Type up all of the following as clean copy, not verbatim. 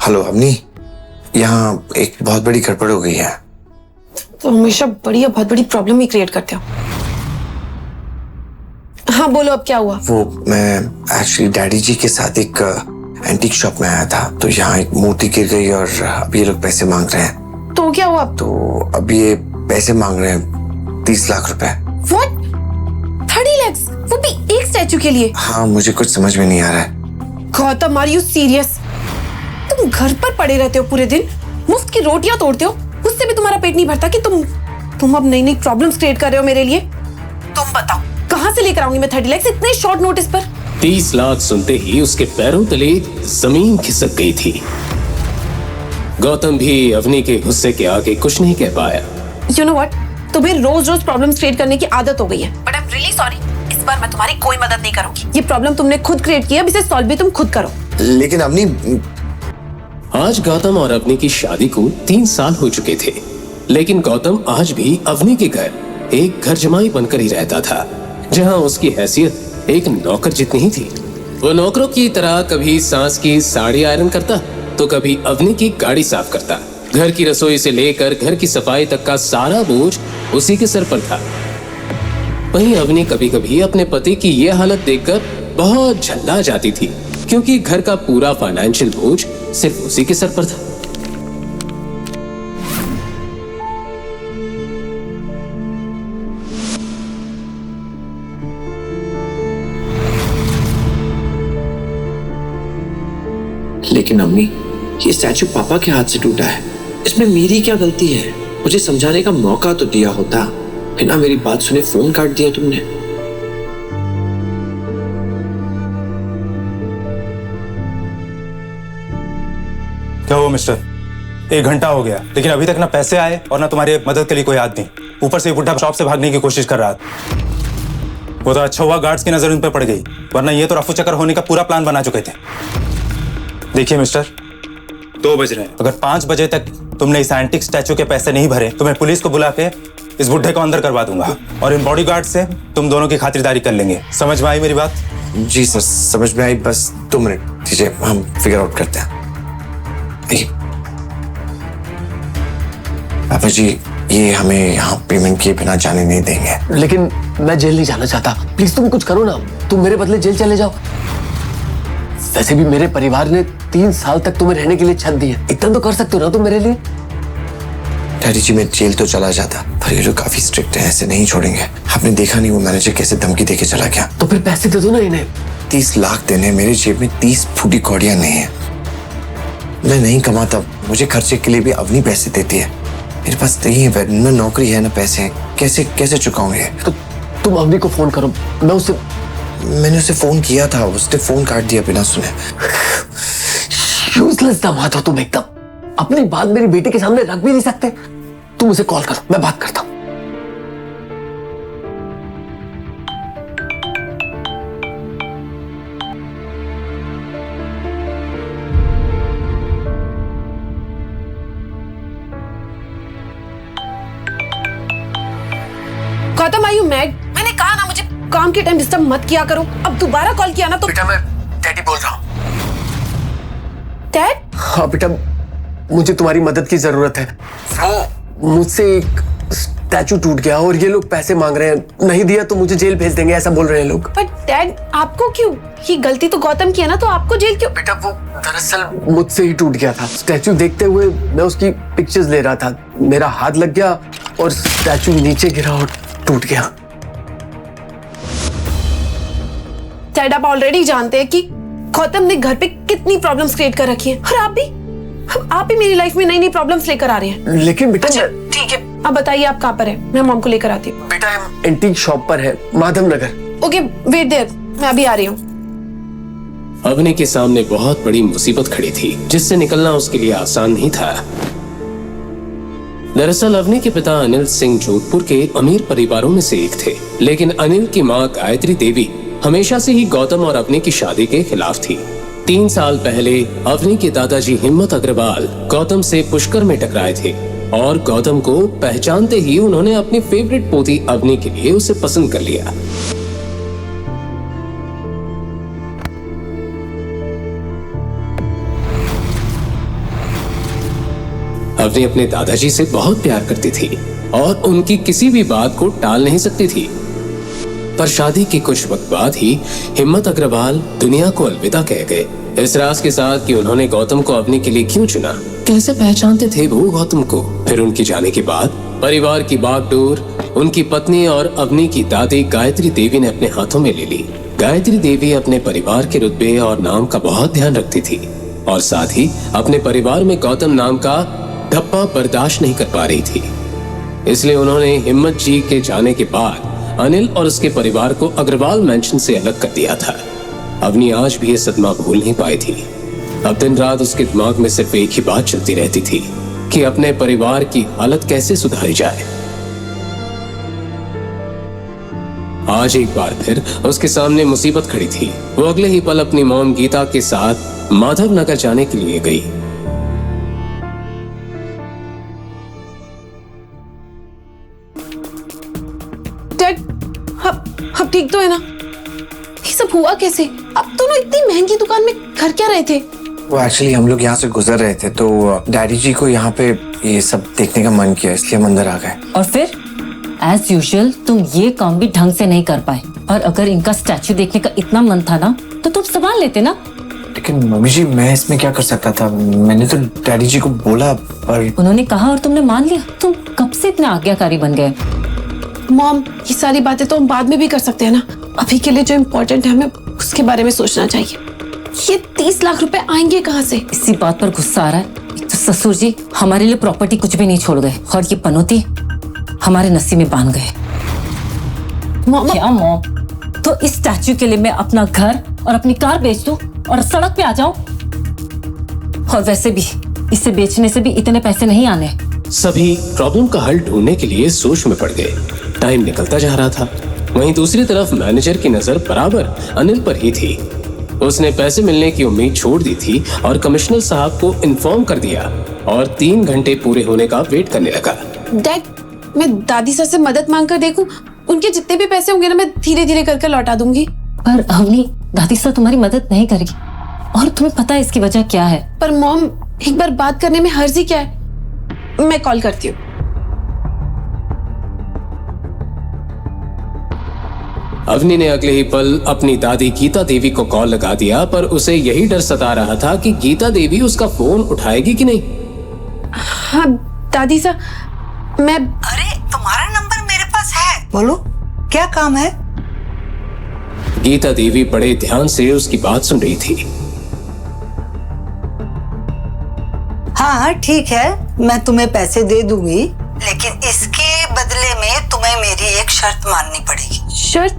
Hello Avani, यहाँ एक बहुत बड़ी गड़बड़ हो गई है। तो हमेशा बहुत बड़ी प्रॉब्लम ही क्रिएट करते हो। हाँ बोलो, अब क्या हुआ? वो मैं एक्चुअली डैडी जी के साथ एक एंटीक शॉप में आया था, तो यहाँ एक मूर्ति गिर गई और अब ये लोग पैसे मांग रहे हैं। तो क्या हुआ? तो अब ये पैसे मांग रहे हैं 30 लाख रुपए। What? 30 lakhs? वो भी एक स्टैचू के लिए? हाँ, मुझे कुछ समझ में नहीं आ रहा है। Gautam, are you serious? तुम घर पर पड़े रहते हो पूरे दिन, मुफ्त की रोटियां तोड़ते हो, उससे भी तुम्हारा पेट नहीं भरता कि तुम अब नई नई प्रॉब्लम्स क्रिएट कर रहे हो मेरे लिए। तुम बताओ कहां से लेकर आऊंगी मैं 30 लाख इतने शॉर्ट नोटिस पर? 30 लाख सुनते ही उसके पैरों तले जमीन खिसक गई थी। गौतम भी अवनी के गुस्से के आगे कुछ नहीं कह पाया। You know what? तुम्हें रोज रोज प्रॉब्लम्स क्रिएट करने की आदत हो गई है। But I am really sorry, इस बार मैं तुम्हारी कोई मदद नहीं करूंगी। ये प्रॉब्लम तुमने खुद क्रिएट किया, अब इसे सॉल्व भी तुम खुद करो। लेकिन अवनी, आज गौतम और अवनी की शादी को 3 साल हो चुके थे, लेकिन गौतम आज भी अवनी के घर एक घर जमाई बनकर ही रहता था, जहां उसकी हैसियत एक नौकर जितनी ही थी। वो नौकरों की तरह कभी सांस की साड़ी आयरन करता, तो कभी अवनी की गाड़ी साफ करता। घर की रसोई से लेकर घर की सफाई तक का सारा बोझ उसी के सर पर था। वहीं अवनी कभी कभी अपने पति की ये हालत देखकर बहुत झल्ला जाती थी, क्योंकि घर का पूरा फाइनेंशियल बोझ सिर्फ उसी के सर पर था। लेकिन अम्मी, ये स्टैचू पापा के हाथ से टूटा है, इसमें मेरी क्या गलती है? मुझे समझाने का मौका तो दिया होता, बिना मेरी बात सुने फोन काट दिया तुमने। क्या हुआ मिस्टर? 1 घंटा हो गया, लेकिन अभी तक ना पैसे आए और ना तुम्हारी मदद के लिए कोई आदमी। ऊपर से बुढ़ा शॉप से भागने की कोशिश कर रहा था। वो तो अच्छा हुआ गार्ड्स की नजर उन पर पड़ गई, वरना ये तो रफू चक्कर होने का पूरा प्लान बना चुके थे। देखिए मिस्टर, 2 बज रहे हैं। अगर 5 बजे तक तुमने इस एंटिक स्टैचू के पैसे नहीं भरे तो मैं पुलिस को बुला के इस बुढ़े को अंदर करवा दूंगा, और इन बॉडीगार्ड से तुम दोनों की खातिरदारी कर लेंगे। समझ में आई मेरी बात? जी सर, समझ में आई। बस 2 मिनट दीजिए, हम फिगर आउट करते हैं। पापा जी, ये हमें यहाँ पेमेंट किए बिना जाने नहीं देंगे। लेकिन मैं जेल नहीं जाना चाहता, प्लीज तुम कुछ करो ना। तुम मेरे बदले जेल चले जाओ। वैसे भी मेरे परिवार ने 3 साल तक तुम्हें रहने के लिए छत दी है, इतना तो कर सकते हो ना तुम मेरे लिए। डैडी जी, मैं जेल तो चला जाता, पर ये लोग काफी स्ट्रिक्ट हैं, ऐसे नहीं छोड़ेंगे। आपने देखा नहीं वो मैनेजर कैसे धमकी देके चला गया। तो फिर पैसे दे दो ना इन्हें। 30 लाख देने, मेरे जेब में 30 फूटी कौड़ियां नहीं है। मैं नहीं कमाता, मुझे खर्चे के लिए भी अवनी पैसे देती है। मेरे पास नहीं है, ना नौकरी है ना पैसे हैं। कैसे कैसे चुकाऊंगे? तो तुम अवनी को फोन करो। मैंने उसे फोन किया था, उसने फोन काट दिया बिना सुने। यूजलेस दामाद हो तुम एकदम। अपनी बात मेरी बेटी के सामने रख भी नहीं सकते। तुम उसे कॉल करो, मैं बात करता हूं। Gautam, are you mad? मैंने कहा ना मुझे काम के टाइम डिस्टर्ब मत किया करो। अब दोबारा कॉल किया ना तो। बेटा, मैं डैडी बोल रहा हूं। डैड? हाँ बेटा, मुझे तुम्हारी मदद की जरूरत है। मुझसे एक स्टैचू टूट गया और ये लोग पैसे मांग रहे हैं। नहीं दिया तो मुझे जेल भेज देंगे, ऐसा बोल रहे हैं लोग। बट डैड, आपको क्यों? ये गलती तो गौतम की है ना, तो आपको जेल क्यों? बेटा, वो दरअसल मुझसे ही टूट गया था। स्टैचू देखते हुए मैं उसकी पिक्चर्स ले रहा था, मेरा हाथ लग गया और स्टैचू नीचे गिरा और टूट गया। डैड, आप ऑलरेडी जानते हैं कि गौतम ने घर पे कितनी प्रॉब्लम्स क्रिएट कर रखी है, और आप भी मेरी लाइफ में नई नई प्रॉब्लम्स लेकर आ रहे हैं। लेकिन बेटा, ठीक है, अब बताइए आप कहाँ पर है, मैं मॉम को लेकर आती हूँ। बेटा, हम एंटीक शॉप पर है, Madhav Nagar. Okay, wait there, मैं अभी आ रही हूँ। अवनी के सामने बहुत बड़ी मुसीबत खड़ी थी, जिससे निकलना उसके लिए आसान नहीं था। दरअसल अवनी के पिता अनिल सिंह जोधपुर के अमीर परिवारों में से एक थे, लेकिन अनिल की मां गायत्री देवी हमेशा से ही गौतम और अवनी की शादी के खिलाफ थी। 3 साल पहले अवनी के दादाजी हिम्मत अग्रवाल गौतम से पुष्कर में टकराए थे, और गौतम को पहचानते ही उन्होंने अपनी फेवरेट पोती अवनी के लिए उसे पसंद कर लिया। अवनी अपने दादाजी से बहुत प्यार करती थी और उनकी किसी भी बात को टाल नहीं सकती थी। पर शादी के कुछ वक्त बाद ही हिम्मत अग्रवाल दुनिया को अलविदा कह गए, इस राज के साथ कि उन्होंने गौतम को अवनी के लिए क्यों चुना। कैसे पहचानते थे वो गौतम को? फिर उनके जाने के बाद परिवार की बागडोर उनकी पत्नी और अवनी की दादी गायत्री देवी ने अपने हाथों में ले ली। गायत्री देवी अपने परिवार के रुतबे और नाम का बहुत ध्यान रखती थी और साथ ही अपने परिवार में गौतम नाम का धब्बा बर्दाश्त नहीं कर पा रही थी। इसलिए उन्होंने हिम्मत जी के जाने के बाद अनिल और उसके परिवार को अग्रवाल मैंशन से अलग कर दिया था। अवनी आज भी ये सदमा भूल नहीं पाई थी। अब दिन रात उसके दिमाग में सिर्फ एक ही बात चलती रहती थी कि अपने परिवार की हालत कैसे सुधारी जाए। आज एक बार फिर उसके सामने मुसीबत खड़ी थी। वो अगले ही पल अपनी मॉम गीता के साथ माधव नगर जाने के लिए गई। डैड, अब ठीक तो है ना? ये सब हुआ कैसे? अब दोनों इतनी महंगी दुकान में घर क्या रहे थे? वो एक्चुअली हम लोग यहाँ से गुजर रहे थे तो डैडी जी को यहाँ पे ये सब देखने का मन किया, इसलिए हम अंदर आ गए। और फिर एज यूजुअल तुम ये काम भी ढंग से नहीं कर पाए। और अगर इनका स्टैचू देखने का इतना मन था ना तो तुम संभाल लेते ना। लेकिन मम्मी जी मैं इसमें क्या कर सकता था? मैंने तो डैडी जी को बोला पर उन्होंने कहा और तुमने मान लिया। तुम कब से इतने आज्ञाकारी बन गए? मॉम, ये सारी बातें तो हम बाद में भी कर सकते हैं ना। अभी के लिए जो इम्पोर्टेंट है हमें उसके बारे में सोचना चाहिए। ये 30 लाख रुपए आएंगे कहाँ से? इसी बात पर गुस्सा आ रहा है। एक तो ससुर जी हमारे लिए प्रॉपर्टी कुछ भी नहीं छोड़ गए और ये पनौती हमारे नसीब में बांध गए। मॉम, क्या मॉम? तो इस स्टैचू के लिए मैं अपना घर और अपनी कार बेच दूं और सड़क पे आ जाऊं? और वैसे भी इसे बेचने से भी इतने पैसे नहीं आने। सभी प्रॉब्लम का हल ढूंढने के लिए सोच में पड़ गए। टाइम निकलता जा रहा था। वहीं दूसरी तरफ मैनेजर की नजर बराबर अनिल पर ही थी। उसने पैसे मिलने की उम्मीद छोड़ दी थी और कमिश्नर साहब को इन्फॉर्म कर दिया और 3 घंटे पूरे होने का वेट करने लगा। डैड, मैं दादी सर से मदद मांग कर देखूं? उनके जितने भी पैसे होंगे ना मैं धीरे धीरे करके लौटा दूंगी। पर अवनी, दादी सर तुम्हारी मदद नहीं करेगी और तुम्हें पता है इसकी वजह क्या है। पर मॉम, एक बार बात करने में हर्जी क्या है? मैं कॉल करती हूँ। अवनी ने अगले ही पल अपनी दादी गीता देवी को कॉल लगा दिया, पर उसे यही डर सता रहा था कि गीता देवी उसका फोन उठाएगी कि नहीं। हाँ दादी साहब, मैं अरे तुम्हारा नंबर मेरे पास है, बोलो क्या काम है? गीता देवी बड़े ध्यान से उसकी बात सुन रही थी। हाँ ठीक है, मैं तुम्हें पैसे दे दूंगी, लेकिन इसके बदले में तुम्हें मेरी एक शर्त माननी पड़ेगी। शर्त?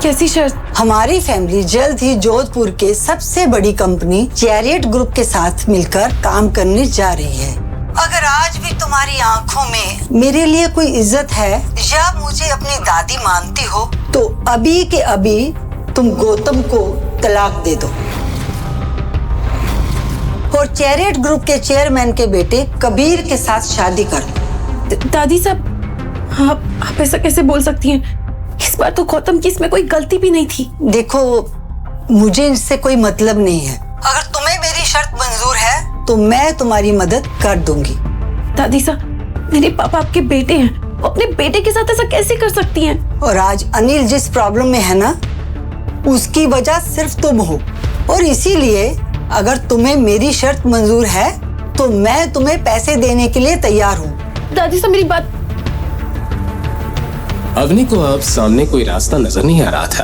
कैसी शर्त? हमारी फैमिली जल्द ही जोधपुर के सबसे बड़ी कंपनी चैरियट ग्रुप के साथ मिलकर काम करने जा रही है। अगर आज भी तुम्हारी आंखों में मेरे लिए कोई इज्जत है या मुझे अपनी दादी मानती हो तो अभी के अभी तुम गौतम को तलाक दे दो और चैरियट ग्रुप के चेयरमैन के बेटे कबीर के साथ शादी कर दो। दादी साहब, आप ऐसा कैसे बोल सकती हैं? इस बार तो गौतम की इसमें कोई गलती भी नहीं थी। देखो, मुझे इससे कोई मतलब नहीं है। अगर तुम्हें मेरी शर्त मंजूर है तो मैं तुम्हारी मदद कर दूंगी। दादी साहब, मेरे पापा आपके बेटे हैं, वो अपने बेटे के साथ ऐसा कैसे कर सकती हैं? और आज अनिल जिस प्रॉब्लम में है ना, उसकी वजह सिर्फ तुम हो और इसीलिए अगर तुम्हें मेरी शर्त मंजूर है तो मैं तुम्हें पैसे देने के लिए तैयार हूँ। दादी साहब, मेरी बात। अवनी को अब सामने कोई रास्ता नजर नहीं आ रहा था।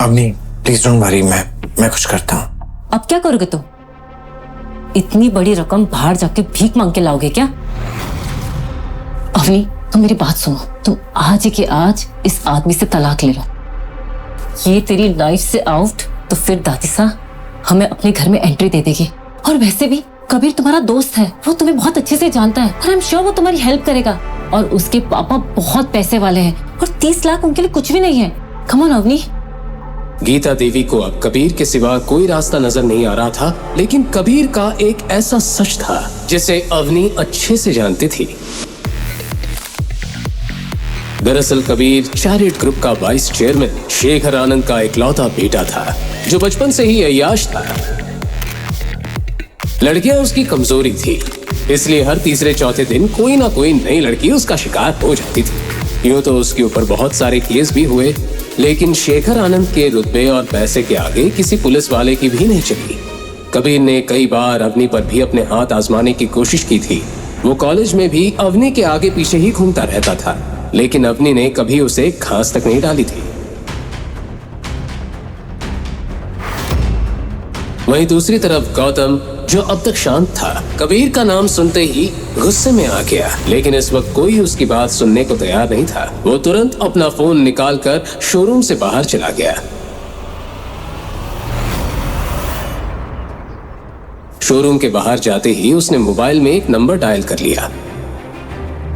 अवनी प्लीज डोंट वरी, मैं कुछ करता हूँ। अब क्या करोगे तुम? इतनी बड़ी रकम बाहर जाके भीख मांग के लाओगे क्या? अवनी, तुम मेरी बात सुनो। तुम आज ही के आज इस आदमी से तलाक ले लो। ये तेरी लाइफ से आउट तो फिर दादी साहब हमें अपने घर में एंट्री दे देगी। और वैसे भी कबीर तुम्हारा दोस्त है, वो तुम्हें बहुत अच्छे से जानता है और आई एम श्योर वो तुम्हारी हेल्प करेगा। और उसके पापा बहुत पैसे वाले हैं और 30 लाख उनके लिए कुछ भी नहीं है। Come on Avni. गीता देवी को अब कबीर के सिवा कोई रास्ता नजर नहीं आ रहा था, लेकिन कबीर का एक ऐसा सच था जिसे अवनी अच्छे से जानती थी। दरअसल कबीर चैरियट ग्रुप का वाइस चेयरमैन शेखर आनंद का इकलौता बेटा था, जो बचपन से ही अय्याश था। लड़कियां उसकी कमजोरी थी, इसलिए हर तीसरे चौथे दिन कोई ना कोई नई लड़की उसका शिकार हो जाती थी। यूं तो उसके ऊपर बहुत सारे केस भी हुए, लेकिन शेखर आनंद के रुतबे और पैसे के आगे किसी पुलिस वाले की भी नहीं चली। कबीर ने कई बार अवनी पर भी अपने हाथ आजमाने की कोशिश की थी। वो कॉलेज में भी अवनी के आगे पीछे ही घूमता रहता था, लेकिन अवनी ने कभी उसे घास तक नहीं डाली थी। वहीं दूसरी तरफ गौतम, जो अब तक शांत था, कबीर का नाम सुनते ही गुस्से में आ गया। लेकिन इस वक्त कोई उसकी बात सुनने को तैयार नहीं था। वो तुरंत अपना फोन निकालकर शोरूम से बाहर चला गया। शोरूम के बाहर जाते ही उसने मोबाइल में एक नंबर डायल कर लिया।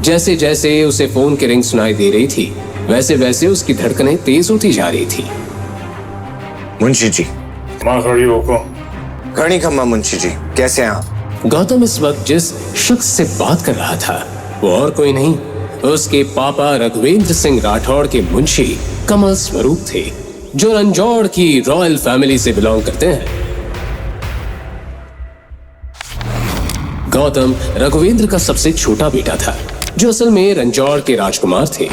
जैसे जैसे उसे फोन की रिंग सुनाई दे रही थी, वैसे वैसे उसकी धड़कनें तेज होती जा रही थी। मुंशी जी। माँ खड़ी होको। घड़ी खम्मा मुंशी जी, कैसे हैं आप? गौतम इस वक्त जिस शख्स से बात कर रहा था वो और कोई नहीं, उसके पापा रघुवेंद्र सिंह राठौड़ के मुंशी कमल स्वरूप थे, जो रंजौड़ की रॉयल फैमिली से बिलोंग करते हैं। गौतम रघुवेंद्र का सबसे छोटा बेटा था, जो असल में रंजौड़ के राजकुमार थे।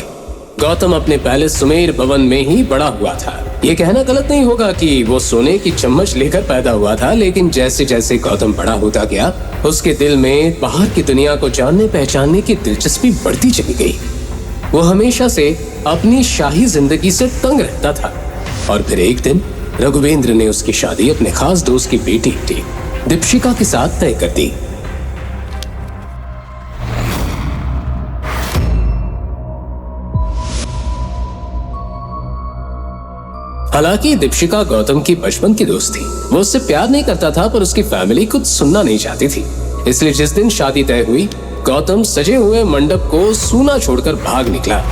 गौतम अपने पैलेस सुमेर भवन में ही बड़ा हुआ था। ये कहना गलत नहीं होगा कि वो सोने की चम्मच लेकर पैदा हुआ था, लेकिन जैसे जैसे गौतम बड़ा होता गया, उसके दिल में बाहर की दुनिया को जानने पहचानने की दिलचस्पी बढ़ती चली गई। वो हमेशा से अपनी शाही जिंदगी से तंग रहता था। और फिर एक दिन रघुवेंद्र ने उसकी शादी अपने खास दोस्त की बेटी दीपशिका के साथ तय कर दी। हालांकि दीपशिका गौतम की बचपन की दोस्त थी। वो उससे प्यार नहीं करता था, पर उसकी फैमिली कुछ सुनना नहीं चाहती थी। इसलिए जिस दिन शादी तय हुई, गौतम सजे हुए मंडप को सूना छोड़कर भाग निकला।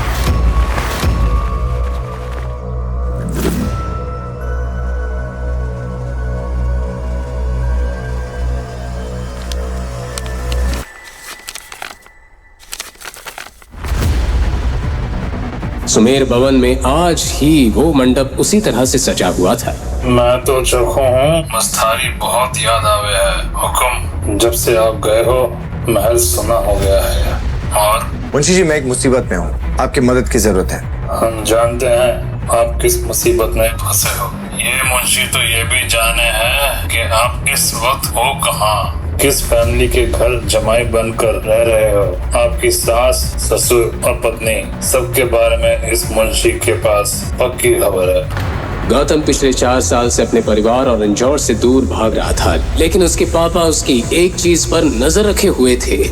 सुमेर भवन में आज ही वो मंडप उसी तरह से सजा हुआ था। मैं तो चौंका हूँ, मस्तारी बहुत याद आवे है। हुक्म, जब से आप गए हो महल सुना हो गया है। और मुंशी जी, मैं एक मुसीबत में हूँ, आपकी मदद की जरूरत है। हम जानते हैं आप किस मुसीबत में फंसे हो। ये मुंशी तो ये भी जाने हैं कि आप इस वक्त हो कहाँ, किस फैमिली के घर जमाई बनकर रह रहे हो। आपकी सास, ससुर और पत्नी, सबके बारे में इस मुंशी के पास पक्की खबर है। गौतम पिछले 4 साल से अपने परिवार और रंजौर से दूर भाग रहा था, लेकिन उसके पापा उसकी एक चीज पर नजर रखे हुए थे।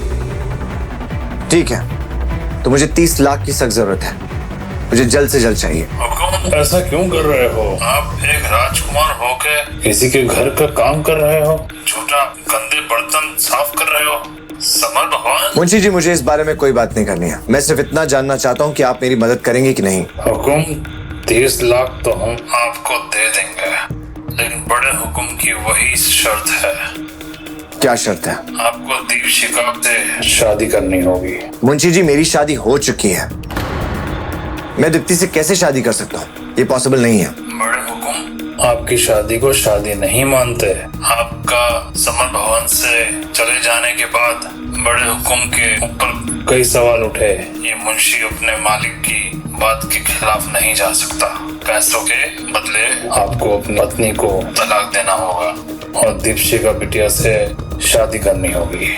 ठीक है, तो मुझे 30 लाख की सख्त जरूरत है। मुझे जल्द से जल्द चाहिए। हुकुम, ऐसा क्यों कर रहे हो? आप एक राजकुमार होके किसी के घर का काम कर रहे हो, झूठा गंदे बर्तन साफ कर रहे हो। समर भगवान। मुंशी जी, मुझे इस बारे में कोई बात नहीं करनी है। मैं सिर्फ इतना जानना चाहता हूँ कि आप मेरी मदद करेंगे कि नहीं। हुकुम, 30 लाख तो हम आपको दे देंगे, लेकिन बड़े हुकुम की वही शर्त है। क्या शर्त है? आपको दीपशिका से शादी करनी होगी। मुंशी जी, मेरी शादी हो चुकी है। मैं दीप्ति से कैसे शादी कर सकता हूँ? ये पॉसिबल नहीं है। बड़े हुकुम, आपकी शादी को शादी नहीं मानते। आपका समर भवन से चले जाने के बाद बड़े हुकुम के ऊपर कई सवाल उठे। ये मुंशी अपने मालिक की बात के खिलाफ नहीं जा सकता। पैसों के बदले आपको अपनी पत्नी को तलाक देना होगा और दीपशिका बिटिया से शादी करनी होगी।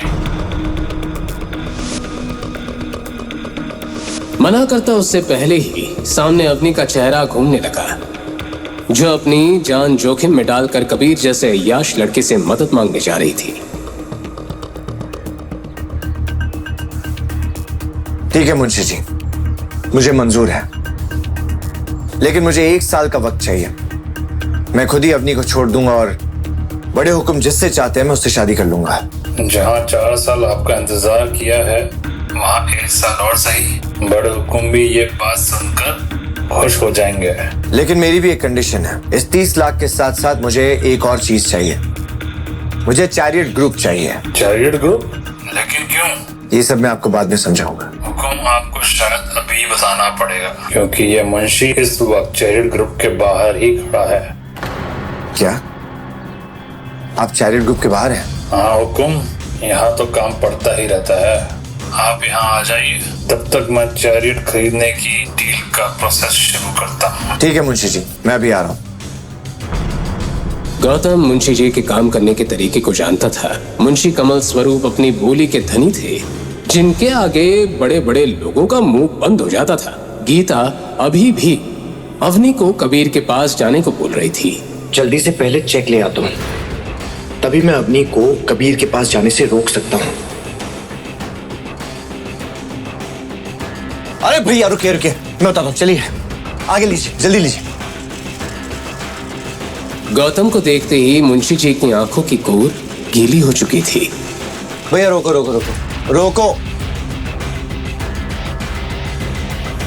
मना करता उससे पहले ही सामने अवनी का चेहरा घूमने लगा, जो अपनी जान जोखिम में डालकर कबीर जैसे अय्याश लड़के से मदद मांगने जा रही थी। ठीक है मुंशी जी, मुझे मंजूर है, लेकिन मुझे 1 साल का वक्त चाहिए। मैं खुद ही अवनी को छोड़ दूंगा और बड़े हुक्म जिससे चाहते हैं मैं उससे शादी कर लूंगा। जहाँ 4 साल आपका इंतजार किया है, वहाँ 1 साल और सही। बड़े हुकुम भी ये बात सुनकर खुश हो जाएंगे। लेकिन मेरी भी एक कंडीशन है। इस 30 लाख के साथ साथ मुझे एक और चीज चाहिए। मुझे चैरियट ग्रुप चाहिए। Chariot group? लेकिन क्यों? ये सब मैं आपको बाद में समझाऊंगा। हुकुम, आपको शायद अभी बताना पड़ेगा, क्योंकि ये मुंशी इस वक्त चैरियट ग्रुप के बाहर ही खड़ा है। क्या आप चैरियट ग्रुप के बाहर हैं? हाँ हुकुम, यहाँ तो काम पड़ता ही रहता है। आप यहाँ आ जाइए, तब तक मैं चैरियट खरीदने की डील का प्रोसेस शुरू करता हूँ। ठीक है मुंशी जी, मैं अभी आ रहा हूँ। गौतम मुंशी जी के काम करने के तरीके को जानता था। मुंशी कमल स्वरूप अपनी बोली के धनी थे, जिनके आगे बड़े बड़े लोगों का मुंह बंद हो जाता था। गीता अभी भी अवनी को कबीर के पास जाने को बोल रही थी। जल्दी से पहले चेक ले आता हूँ, तभी मैं अवनी को कबीर के पास जाने से रोक सकता हूँ। अरे भैया रुकिए रुकिए, मैं बताता हूँ, चलिए आगे लीजिए, जल्दी लीजिए। गौतम को देखते ही मुंशी जी की आंखों की कोर गीली हो चुकी थी। भैया रोको रोको रोको रोको।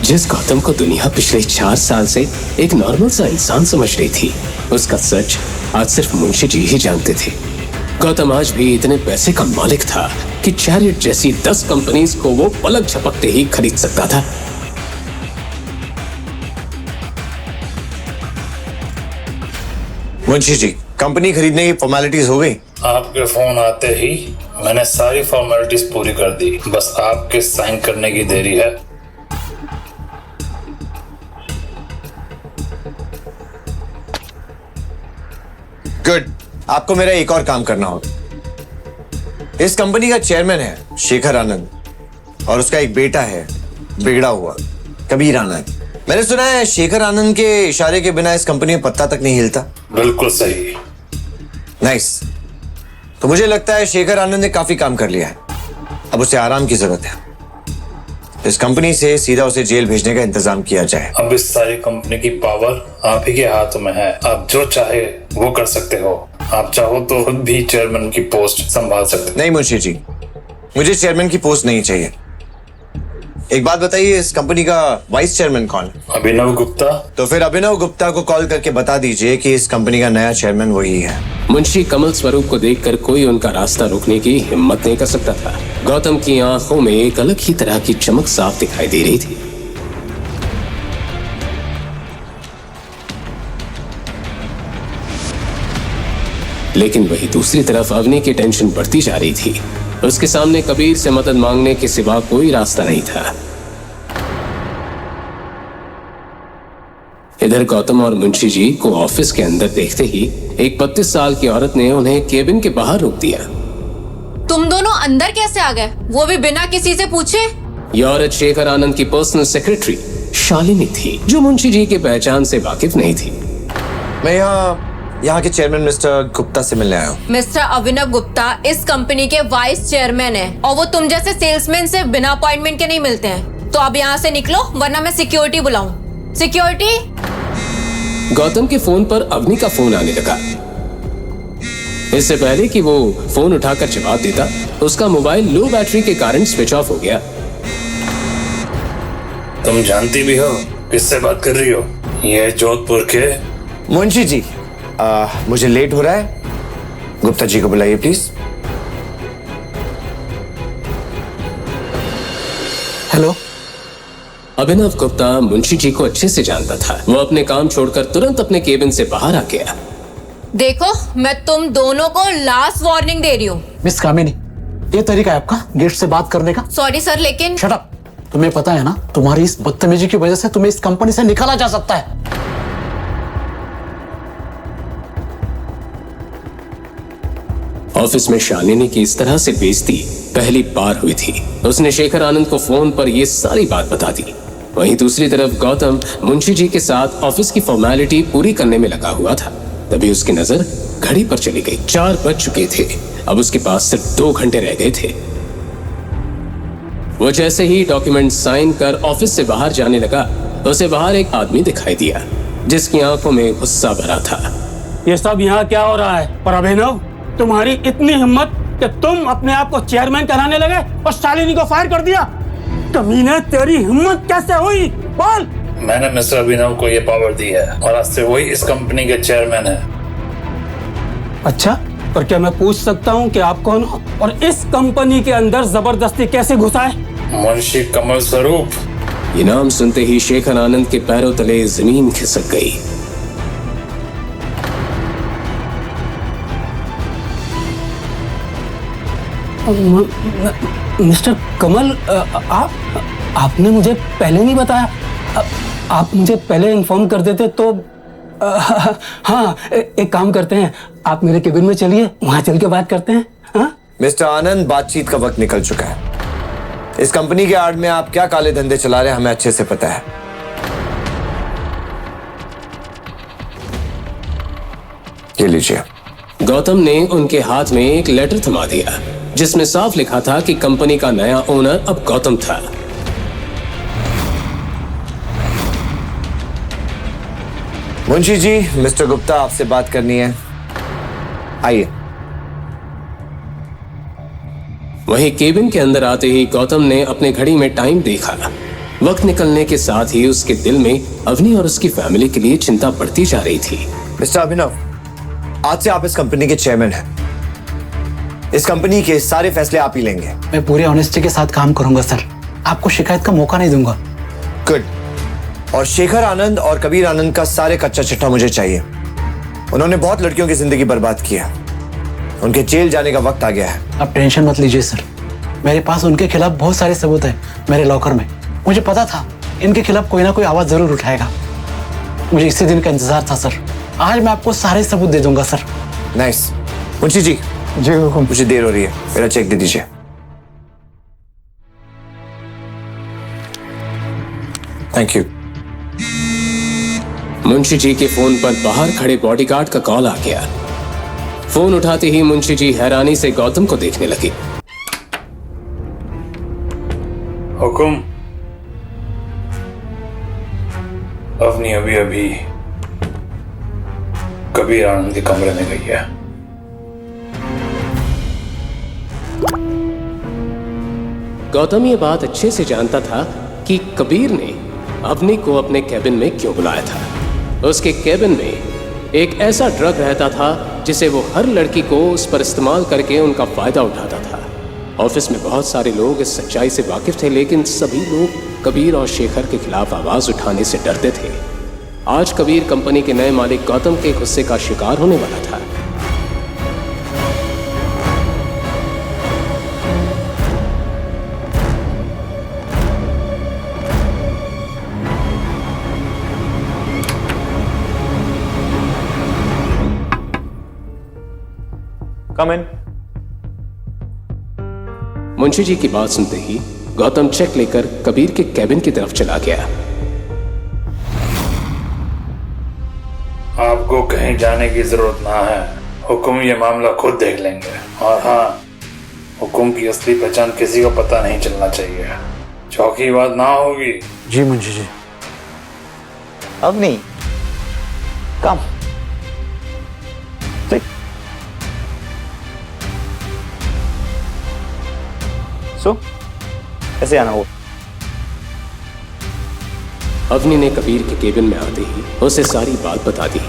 जिस गौतम को दुनिया पिछले 4 साल से एक नॉर्मल सा इंसान समझ रही थी, उसका सच आज सिर्फ मुंशी जी ही जानते थे। गौतम आज भी इतने पैसे का मालिक था कि चैरियट जैसी 10 कंपनीज को वो पलक झपकते ही खरीद सकता था। मुंशी जी, कंपनी खरीदने की फॉर्मेलिटीज हो गई? आपके फोन आते ही मैंने सारी फॉर्मेलिटीज पूरी कर दी, बस आपके साइन करने की देरी है। गुड, आपको मेरा एक और काम करना होगा। इस कंपनी का चेयरमैन है शेखर आनंद, और उसका एक बेटा है बिगड़ा हुआ कबीर आनंद। मैंने सुना है शेखर आनंद के इशारे के बिना इस कंपनी में पत्ता तक नहीं हिलता। बिल्कुल सही। नाइस। तो मुझे लगता है शेखर आनंद ने काफी काम कर लिया है, अब उसे आराम की जरूरत है। इस कंपनी से सीधा उसे जेल भेजने का इंतजाम किया जाए। अब इस सारी कंपनी की पावर आप ही के हाथों में है, आप जो चाहे वो कर सकते हो। आप चाहो तो खुद भी चेयरमैन की पोस्ट संभाल सकते। नहीं मुंशी जी, मुझे चेयरमैन की पोस्ट नहीं चाहिए। एक बात बताइए, इस कंपनी का वाइस चेयरमैन कौन है? अभिनव गुप्ता। तो फिर अभिनव गुप्ता को कॉल करके बता दीजिए कि इस कंपनी का नया चेयरमैन वही है। मुंशी कमल स्वरूप को देखकर कोई उनका रास्ता रोकने की हिम्मत नहीं कर सकता था। गौतम की आंखों में एक अलग ही तरह की चमक साफ दिखाई दे रही थी। लेकिन वही दूसरी तरफ अवनी की टेंशन बढ़ती जा रही थी। उसके सामने कबीर से मदद मांगने के सिवा कोई रास्ता नहीं था। इधर गौतम और मुंशी जी को ऑफिस के अंदर देखते ही एक 32 साल की औरत ने उन्हें केबिन के बाहर रोक दिया। तुम दोनों अंदर कैसे आ गए, वो भी बिना किसी से पूछे? यह औरत शेखर आनंद की पर्सनल सेक्रेटरी शालिनी थी, जो मुंशी जी की पहचान से वाकिफ नहीं थी। मैं यहाँ के चेयरमैन मिस्टर गुप्ता से मिलने आया हूँ। मिस्टर अभिनव गुप्ता इस कंपनी के वाइस चेयरमैन हैं, और वो तुम जैसे सेल्समैन से बिना अपॉइंटमेंट के नहीं मिलते हैं। तो अब यहाँ से निकलो, वरना मैं सिक्योरिटी बुलाऊं। सिक्योरिटी। गौतम के फोन पर अवनी का फोन आने लगा। इससे पहले कि वो फोन उठाकर जवाब देता, उसका मोबाइल लो बैटरी के कारण स्विच ऑफ हो गया। तुम जानती भी हो किससे बात कर रही हो? ये जोधपुर के मुंशी जी, मुझे लेट हो रहा है, गुप्ता जी को बुलाइए प्लीज। हेलो। अभिनव गुप्ता मुंशी जी को अच्छे से जानता था। वो अपने काम छोड़कर तुरंत अपने केबिन से बाहर आ गया। देखो, मैं तुम दोनों को लास्ट वार्निंग दे रही हूँ। मिस कामिनी, ये तरीका है आपका गेट से बात करने का? सॉरी सर, लेकिन शट अप। तुम्हें पता है ना, तुम्हारी इस बदतमीजी की वजह से तुम्हें इस कंपनी से निकाला जा सकता है। ऑफिस में शालिनी की इस तरह से बेइज्जती पहली बार हुई थी। उसने शेखर आनंद को फोन पर यह सारी बात बता दी। वहीं दूसरी तरफ गौतम मुंशी जी के साथ ऑफिस की फॉर्मेलिटी पूरी करने में लगा हुआ था। तभी उसकी नजर घड़ी पर चली गई। 4 बज चुके थे। अब उसके पास सिर्फ 2 घंटे रह गए थे। वो जैसे ही डॉक्यूमेंट साइन कर ऑफिस से बाहर जाने लगा, उसे बाहर एक आदमी दिखाई दिया, जिसकी आंखों में गुस्सा भरा था। ये सब यहाँ क्या हो रहा है? पर अभिनव, तुम्हारी इतनी हिम्मत कि तुम अपने आप को चेयरमैन कराने लगे और शालिनी को फायर कर दिया। कमीने, तेरी हिम्मत कैसे हुई? बोल। मैंने मिस्टर अभिनव को ये पावर दी है, और आज से वही इस कंपनी के चेयरमैन है। अच्छा, पर क्या मैं पूछ सकता हूँ कि आप कौन हो और इस कंपनी के अंदर जबरदस्ती कैसे घुसा है? मुंशी कमल स्वरूप। ये नाम सुनते ही शेखर आनंद के पैरों तले जमीन खिसक गई। मिस्टर कमल, आपने मुझे पहले नहीं बताया। आप मुझे पहले इन्फॉर्म कर देते तो हाँ, एक काम करते हैं, आप मेरे केबिन में चलिए, वहां चल के बात करते हैं। हाँ मिस्टर आनंद, बातचीत का वक्त निकल चुका है। इस कंपनी के आड़ में आप क्या काले धंधे चला रहे हैं हमें अच्छे से पता है। ये लीजिए। गौतम ने उनके हाथ में एक लेटर थमा दिया जिसमें साफ लिखा था कि कंपनी का नया ओनर अब गौतम था। मुंशी जी, मिस्टर गुप्ता आपसे बात करनी है, आइए। वहीं केबिन के अंदर आते ही गौतम ने अपने घड़ी में टाइम देखा। वक्त निकलने के साथ ही उसके दिल में अवनी और उसकी फैमिली के लिए चिंता बढ़ती जा रही थी। मिस्टर अभिनव, आज से आप इस कंपनी के चेयरमैन हैं। इस कंपनी के सारे फैसले आप ही लेंगे। मैं पूरी ऑनेस्टी के साथ काम करूंगा सर, आपको शिकायत का मौका नहीं दूंगा। गुड। और शेखर आनंद और कबीर आनंद का सारे कच्चा चिट्ठा मुझे चाहिए। उन्होंने बहुत लड़कियों की जिंदगी बर्बाद किया। उनके जेल जाने का वक्त आ गया है। आप टेंशन मत लीजिए सर, मेरे पास उनके खिलाफ बहुत सारे सबूत हैं मेरे लॉकर में। मुझे पता था इनके खिलाफ कोई ना कोई आवाज जरूर उठाएगा। मुझे इसी दिन का इंतजार था सर। आज मैं आपको सारे सबूत दे दूंगा सर। नाइस। मुंशी जी, मुझे देर हो रही है, मेरा चेक दे दीजिए। Thank you. मुंशी जी के फोन पर बाहर खड़े बॉडीगार्ड का कॉल आ गया। फोन उठाते ही मुंशी जी हैरानी से गौतम को देखने लगे। हुकुम। अवनी अभी अभी कबीर आनंद के कमरे में गई है। गौतम ये बात अच्छे से जानता था कि कबीर ने अवनी को अपने केबिन में क्यों बुलाया था। उसके केबिन में एक ऐसा ड्रग रहता था जिसे वो हर लड़की को उस पर इस्तेमाल करके उनका फायदा उठाता था। ऑफिस में बहुत सारे लोग इस सच्चाई से वाकिफ थे, लेकिन सभी लोग कबीर और शेखर के खिलाफ आवाज उठाने से डरते थे। आज कबीर कंपनी के नए मालिक गौतम के गुस्से का शिकार होने वाला था। कम इन। मुंशी जी की बात सुनते ही गौतम चेक लेकर कबीर के केबिन की तरफ चला गया। आपको कहीं जाने की जरूरत ना है। हुकुम ये मामला खुद देख लेंगे। और हाँ, हुकुम की असली पहचान किसी को पता नहीं चलना चाहिए। चौकी बात ना होगी। जी मुंशी जी। अब नहीं, कम कैसे आना हो। अवनी ने कबीर के केबिन में आते ही उसे सारी बात बता दी।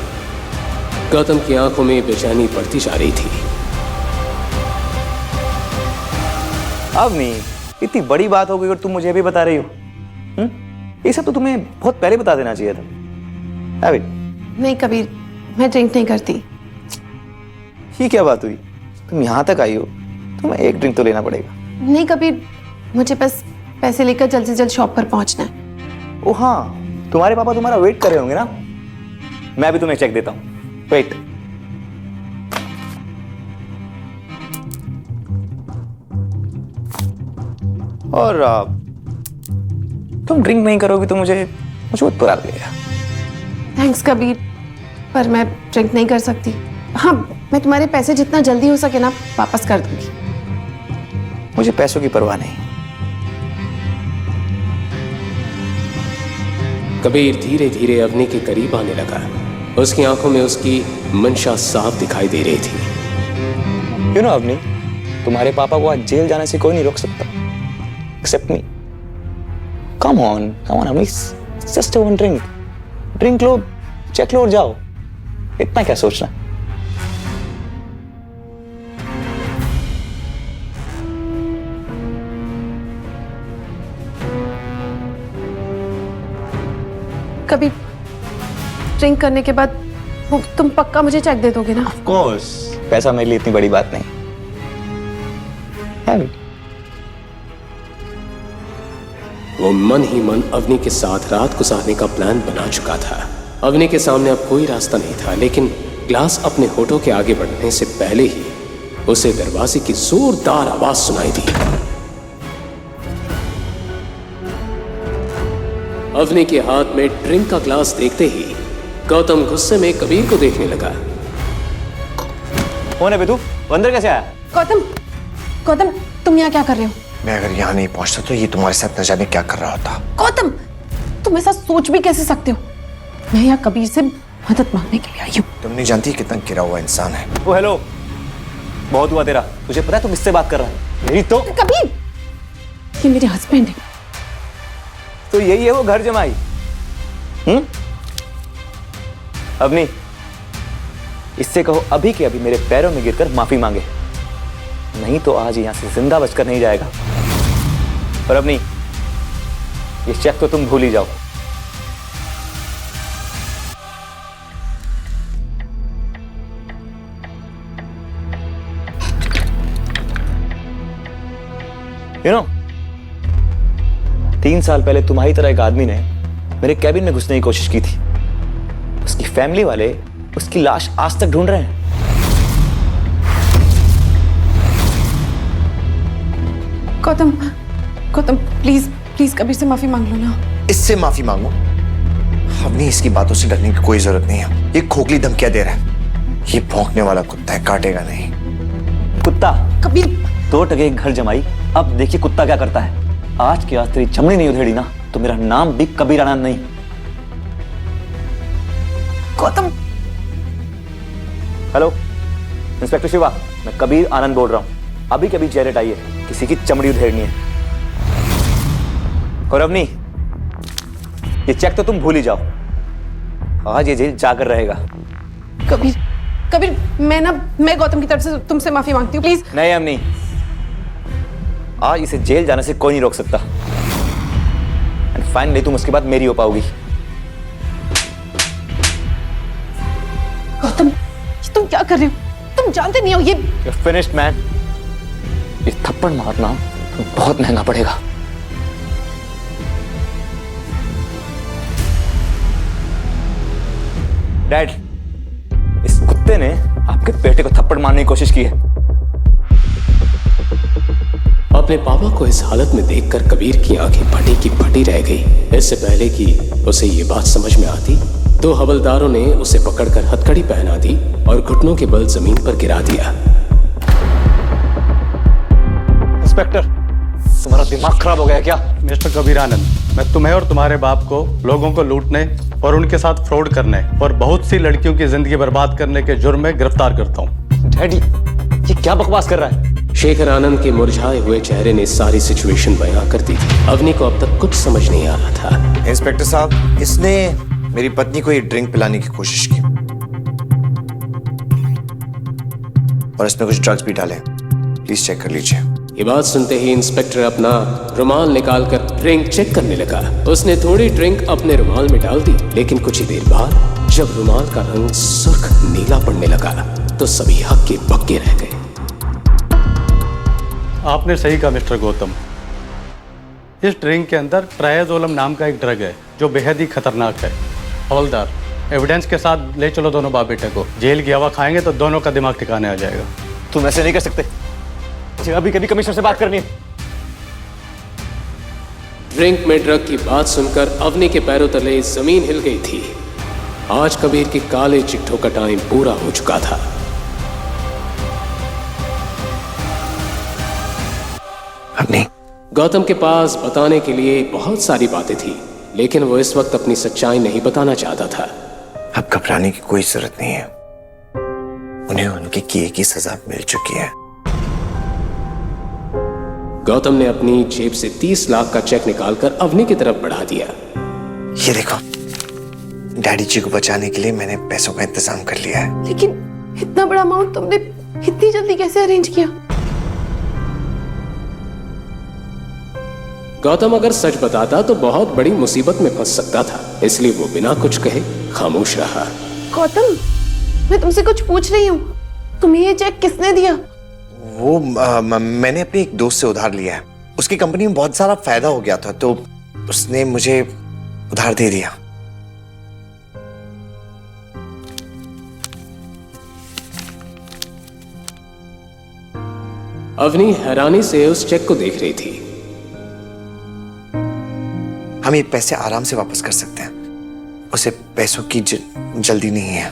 गौतम की आंखों में बेचैनी बढ़ती जा रही थी। अब नहीं, इतनी बड़ी बात हो गई और तुम मुझे भी बता रही हो। ये सब तो तुम्हें बहुत पहले बता देना चाहिए था। नहीं कबीर, मैं ड्रिंक नहीं करती। ये क्या बात हुई, तुम यहाँ तक आई हो, तुम्हें एक ड्रिंक तो लेना पड़ेगा। नहीं कबीर, मुझे बस पैसे लेकर जल्द से जल्द शॉप पर पहुंचना है। ओ हाँ, तुम्हारे पापा तुम्हारा वेट कर रहे होंगे ना। मैं भी तुम्हें चेक देता हूँ, वेट। और तुम ड्रिंक नहीं करोगी तो मुझे बहुत बुरा लगेगा। थैंक्स कबीर, पर मैं ड्रिंक नहीं कर सकती। हाँ, मैं तुम्हारे पैसे जितना जल्दी हो सके ना वापस कर दूंगी। मुझे पैसों की परवाह नहीं। कबीर धीरे धीरे अवनी के करीब आने लगा। उसकी आंखों में उसकी मंशा साफ दिखाई दे रही थी। You know, अवनी, तुम्हारे पापा को आज जेल जाने से कोई नहीं रोक सकता, except me. Come on, Avni, just one drink. Drink लो, चेक लो और जाओ। इतना क्या सोचना। कभी ड्रिंक करने के बाद तुम पक्का मुझे चेक दे दोगे ना? Of course, पैसा मेरे लिए इतनी बड़ी बात नहीं। Have it. वो मन ही मन अवनी के साथ रात गुजारने का प्लान बना चुका था। अवनी के सामने अब कोई रास्ता नहीं था, लेकिन ग्लास अपने होठों के आगे बढ़ने से पहले ही उसे दरवाजे की जोरदार आवाज सुनाई दी। अवनी के हाथ में ड्रिंक का ग्लास देखते ही गौतम गुस्से में कबीर को देखने लगा। कौन है बे तू? अंदर कैसे आया? गौतम, गौतम तुम यहाँ क्या कर रहे हो? मैं अगर यहाँ नहीं पहुंचता तो ये तुम्हारे साथ न जाने क्या कर रहा होता। गौतम, तुम ऐसा सोच भी कैसे सकते हो? मैं यहाँ कबीर से मदद मांगने के लिए आई हूँ। तुम नहीं जानती कितना गिरा हुआ इंसान है। ओ हेलो, बहुत हुआ तेरा। तुझे पता है तू किससे बात कर रहा है? मेरी तो कबीर, ये मेरे हस्बैंड है। तो यही है वो घर जमाई। अवनी, इससे कहो अभी के अभी मेरे पैरों में गिरकर माफी मांगे, नहीं तो आज यहां से जिंदा बचकर नहीं जाएगा। और अवनी, ये चेक तो तुम भूल ही जाओ। You know, 3 साल पहले तुम्हारी तरह एक आदमी ने मेरे कैबिन में घुसने की कोशिश की थी। उसकी फैमिली वाले उसकी लाश आज तक ढूंढ रहे हैं। गौतम, गौतम प्लीज प्लीज कबीर से माफी मांग लो ना। इससे माफी मांगो? हमने इसकी बातों से डरने की कोई जरूरत नहीं है। ये खोखली धमकियां दे रहा है। ये भौंकने वाला कुत्ता है, काटेगा नहीं। कुत्ता? कबीर, 2 टके घर जमाई, अब देखिए कुत्ता क्या करता है। आज के आज तेरी चमड़ी नहीं उधेड़ी ना तो मेरा नाम भी कबीर आनंद नहीं। गौतम। हेलो इंस्पेक्टर शिवा, मैं कबीर आनंद बोल रहा हूं। अभी कभी चेहरे आई है, किसी की चमड़ी उधेड़नी है। और अवनी, ये चेक तो तुम भूल ही जाओ, आज ये जेल जाकर रहेगा। कबीर, कबीर मैं गौतम की तरफ से तुमसे माफी मांगती हूँ प्लीज। नहीं अवनी, आज इसे जेल जाने से कोई नहीं रोक सकता। एंड फाइनली तुम उसके बाद मेरी हो पाओगी। गौतम, तुम क्या कर रहे हो? तुम जानते नहीं हो ये You're finished, man. ये थप्पड़ मारना तुम्हें बहुत महंगा पड़ेगा। डैड, इस कुत्ते ने आपके बेटे को थप्पड़ मारने की कोशिश की है। अपने पापा को इस हालत में देखकर कबीर की आंखें फटी की फटी रह गई। इससे पहले कि उसे ये बात समझ में आती, 2 हवलदारों ने उसे पकड़कर हथकड़ी पहना दी और घुटनों के बल जमीन पर गिरा दिया। इंस्पेक्टर, तुम्हारा दिमाग खराब हो गया क्या? मिस्टर कबीर आनंद, मैं तुम्हें और तुम्हारे बाप को लोगों को लूटने और उनके साथ फ्रॉड करने और बहुत सी लड़कियों की जिंदगी बर्बाद करने के जुर्म में गिरफ्तार करता हूँ। डैडी, ये क्या बकवास कर रहा है? शेखर आनंद के मुरझाए हुए चेहरे ने सारी सिचुएशन बयां कर दी थी। अवनी को अब तक कुछ समझ नहीं आ रहा था। इंस्पेक्टर साहब, इसने मेरी पत्नी को ये ड्रिंक पिलाने की कोशिश की और इसमें कुछ ड्रग्स भी डाले। प्लीज चेक कर लीजिए। ये बात सुनते ही इंस्पेक्टर अपना रुमाल निकालकर ड्रिंक चेक करने लगा। उसने थोड़ी ड्रिंक अपने रुमाल में डाल दी, लेकिन कुछ ही देर बाद जब रुमाल का रंग सुर्ख नीला पड़ने लगा तो सभी हक्के बक्के रह गए। आपने सही कहा मिस्टर गौतम, इस ड्रिंक के अंदर ट्रायाजोलम नाम का एक ड्रग है जो बेहद ही खतरनाक है। हवलदार, एविडेंस के साथ ले चलो दोनों बाप बेटे को। जेल की हवा खाएंगे तो दोनों का दिमाग ठिकाने आ जाएगा। तुम ऐसे नहीं कर सकते, मुझे अभी कभी कमिश्नर से बात करनी है। ड्रिंक में ड्रग की बात सुनकर अवनी के पैरों तले जमीन हिल गई थी। आज कबीर के काले चिट्ठों का टाइम पूरा हो चुका था। गौतम के पास बताने के लिए बहुत सारी बातें थी, लेकिन वो इस वक्त अपनी सच्चाई नहीं बताना चाहता था। अब घबराने की कोई जरूरत नहीं है। उन्हें उनके किए की सजा मिल चुकी है। गौतम ने अपनी जेब से 30 लाख का चेक निकालकर अवनी की तरफ बढ़ा दिया। ये देखो, डैडी जी को बचाने के लिए मैंने पैसों का इंतजाम कर लिया है। लेकिन इतना बड़ा अमाउंट तुमने इतनी जल्दी कैसे अरेंज किया? गौतम अगर सच बताता तो बहुत बड़ी मुसीबत में फंस सकता था, इसलिए वो बिना कुछ कहे खामोश रहा। गौतम, मैं तुमसे कुछ पूछ रही हूँ, तुम्हें ये चेक किसने दिया? वो मैंने अपने एक दोस्त से उधार लिया है। उसकी कंपनी में बहुत सारा फायदा हो गया था तो उसने मुझे उधार दे दिया। अवनी हैरानी से उस चेक को देख रही थी। हम ये पैसे आराम से वापस कर सकते हैं, उसे पैसों की जल्दी नहीं है।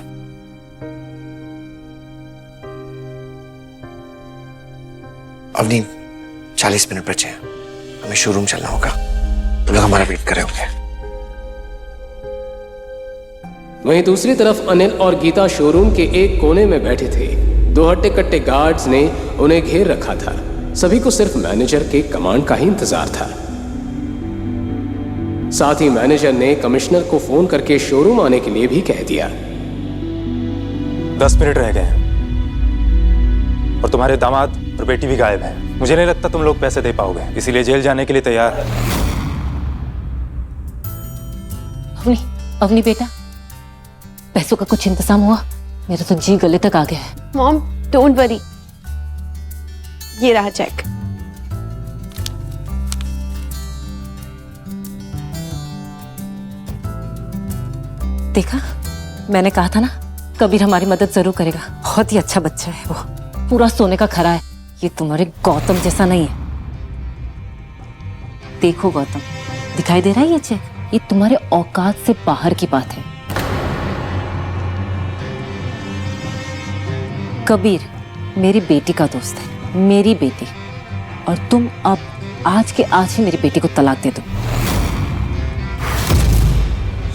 अवनी 40 मिनट बचे हैं, हमें शोरूम चलना होगा। तुम लोग हमारा वेट कर रहे होंगे। वहीं दूसरी तरफ अनिल और गीता शोरूम के एक कोने में बैठे थे। दो हट्टे कट्टे गार्ड्स ने उन्हें घेर रखा था। सभी को सिर्फ मैनेजर के कमांड का ही इंतजार था। साथ ही मैनेजर ने कमिश्नर को फोन करके शोरूम आने के लिए भी कह दिया। 10 मिनट रह गए हैं और तुम्हारे दामाद और बेटी भी गायब हैं। मुझे नहीं लगता तुम लोग पैसे दे पाओगे, इसीलिए जेल जाने के लिए तैयार है। अवनी बेटा, पैसों का कुछ इंतजाम हुआ? मेरा तो जी गले तक आ गया है। मॉम डोंट वरी, ये रहा चेक। देखा, मैंने कहा था ना, कबीर हमारी मदद जरूर करेगा। बहुत ही अच्छा बच्चा है वो, पूरा सोने का खरा है। ये तुम्हारे गौतम जैसा नहीं है। देखो गौतम, दिखाई दे रहा है ये चेक? ये तुम्हारे औकात से बाहर की बात है। कबीर मेरी बेटी का दोस्त है, मेरी बेटी, और तुम अब आज के आज ही मेरी बेटी को तलाक दे दो।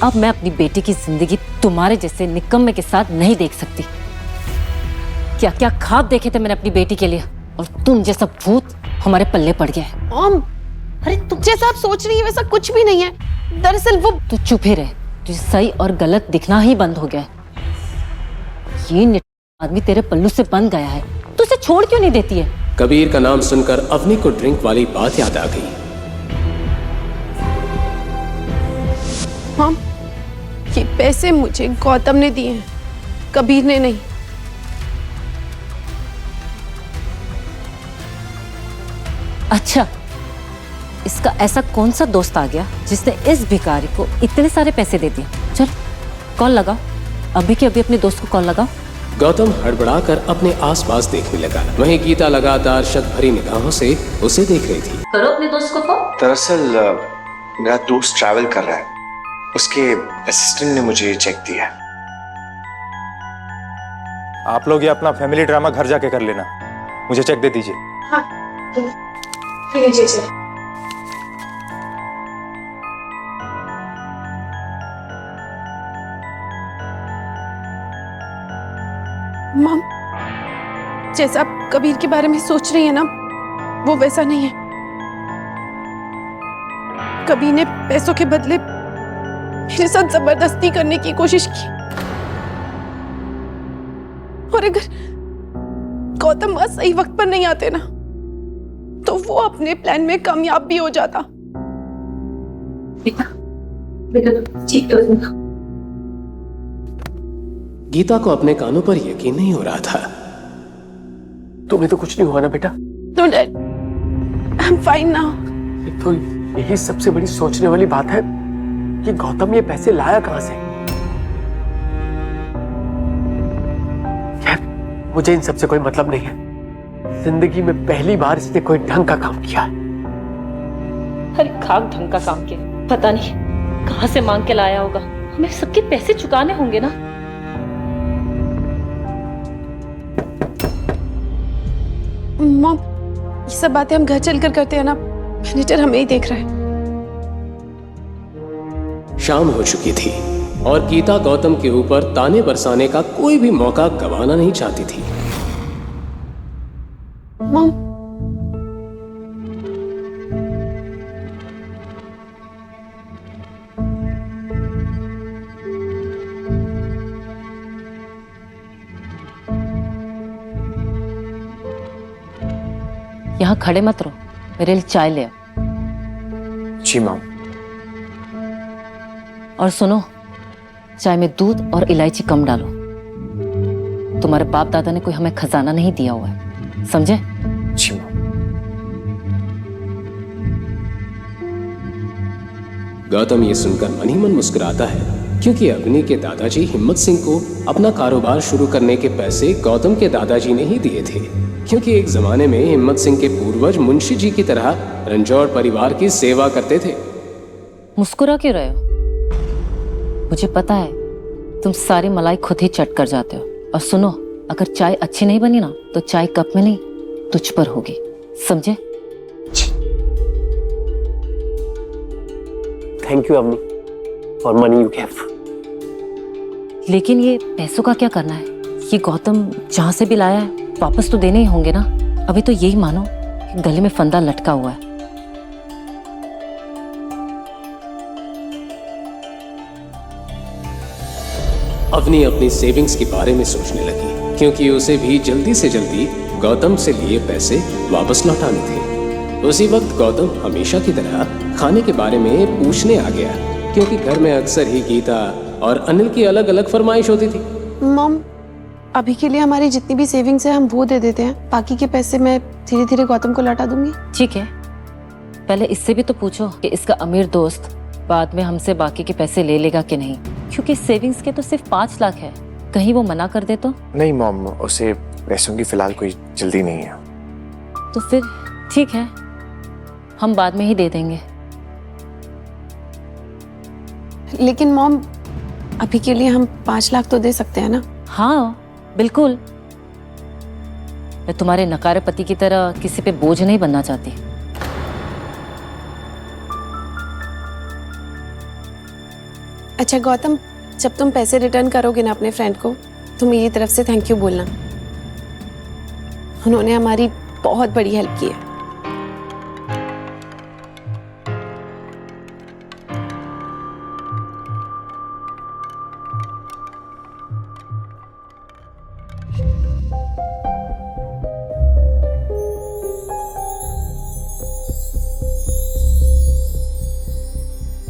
अब मैं अपनी बेटी की जिंदगी तुम्हारे जैसे निकम्मे के साथ नहीं देख सकती। क्या क्या ख्वाब देखे थे मैंने अपनी बेटी के लिए, और तुम जैसा भूत हमारे पल्ले पड़ गया है। मॉम, अरे तुम जैसा आप सोच रही है वैसा कुछ भी नहीं है। दरअसल वो तू चुप ही रहे, तुझे सही और गलत दिखना ही बंद हो गया है। ये आदमी तेरे पल्लू से बंध गया है, तू उसे छोड़ क्यों नहीं देती है? कबीर का नाम सुनकर अवनी को ड्रिंक वाली बात याद आ गई। मॉम, ये पैसे मुझे गौतम ने दिए हैं, कबीर ने नहीं। अच्छा, इसका ऐसा कौन सा दोस्त आ गया जिसने इस भिखारी को इतने सारे पैसे दे दिए? चल कॉल लगाओ, अभी के अभी अपने दोस्त को कॉल लगाओ। गौतम हड़बड़ाकर अपने आसपास देखने लगा। वहीं गीता लगातार शक भरी निगाहों से उसे देख रही थी। करो अपने दोस्त को कॉल। दरअसल मेरा दोस्त ट्रैवल कर रहा है, उसके असिस्टेंट ने मुझे चेक दिया है। आप लोग ये अपना फैमिली ड्रामा घर जाके कर लेना, मुझे चेक दे दीजिए। हाँ, लीजिए चेक। मॉम, जैसा आप कबीर के बारे में सोच रही है ना, वो वैसा नहीं है। कबीर ने पैसों के बदले मेरे साथ जबरदस्ती करने की कोशिश की, और अगर गौतम बस सही वक्त पर नहीं आते ना, तो वो अपने प्लान में कामयाब भी हो जाता। ठीक तो है। गीता को अपने कानों पर यकीन नहीं हो रहा था। तुम्हें तो कुछ नहीं हुआ ना बेटा? No dad, I'm fine now. तो यही सबसे बड़ी सोचने वाली बात है कि गौतम ये पैसे लाया कहां से। खैर, मुझे इन सबसे कोई मतलब नहीं है। जिंदगी में पहली बार इसने कोई ढंग का काम किया है। अरे खाक ढंग का काम किया, पता नहीं कहां से मांग के लाया होगा। हमें सबके पैसे चुकाने होंगे ना। मॉम, ये सब बातें हम घर चलकर करते हैं ना, मैनेजर हमें ही देख रहा है। शाम हो चुकी थी और गीता गौतम के ऊपर ताने बरसाने का कोई भी मौका गंवाना नहीं चाहती थी। मॉम, यहाँ खड़े मत रहो, मेरे लिए चाय ले आओ। जी मॉम। और सुनो, चाय में दूध और इलायची कम डालो। तुम्हारे बाप दादा ने कोई हमें खजाना नहीं दिया हुआ है, समझे? गौतम ये सुनकर मन ही मन मुस्कुराता है, क्योंकि अवनी के दादाजी हिम्मत सिंह को अपना कारोबार शुरू करने के पैसे गौतम के दादाजी ने ही दिए थे, क्योंकि एक जमाने में हिम्मत सिंह के पूर्वज मुंशी जी की तरह रंजौर परिवार की सेवा करते थे। मुस्कुरा क्यों रहे हो? मुझे पता है तुम सारी मलाई खुद ही चट कर जाते हो। और सुनो, अगर चाय अच्छी नहीं बनी ना तो चाय कप में नहीं तुझ पर होगी, समझे? Thank you Avni for money you gave. लेकिन ये पैसों का क्या करना है? ये गौतम जहां से भी लाया है वापस तो देने ही होंगे ना। अभी तो यही मानो कि गले में फंदा लटका हुआ है। अवनी अपनी सेविंग्स के बारे में सोचने लगी, क्योंकि उसे भी जल्दी से जल्दी गौतम से लिए पैसे वापस लौटाने थे। उसी वक्त गौतम हमेशा की तरह खाने के बारे में पूछने आ गया, क्योंकि घर में अक्सर ही गीता और अनिल की अलग अलग फरमाइश होती थी। मॉम, अभी के लिए हमारी जितनी भी सेविंग्स है हम वो दे देते हैं, बाकी के पैसे मैं धीरे धीरे गौतम को लौटा दूंगी। ठीक है, पहले इससे भी तो पूछो कि इसका अमीर दोस्त बाद में हमसे बाकी के पैसे ले लेगा कि नहीं, क्योंकि सेविंग्स के तो सिर्फ 5 लाख है। कहीं वो मना कर दे तो? नहीं मॉम, उसे पैसों की फिलहाल कोई जल्दी नहीं है। तो फिर ठीक है, हम बाद में ही दे देंगे। लेकिन मॉम, अभी के लिए हम 5 लाख तो दे सकते हैं ना? हाँ बिल्कुल। मैं तुम्हारे नकारे पति की तरह किसी पे बोझ नहीं बनना चाहती। अच्छा गौतम, जब तुम पैसे रिटर्न करोगे ना अपने फ्रेंड को, तो मेरी तरफ से थैंक यू बोलना। उन्होंने हमारी बहुत बड़ी हेल्प की है।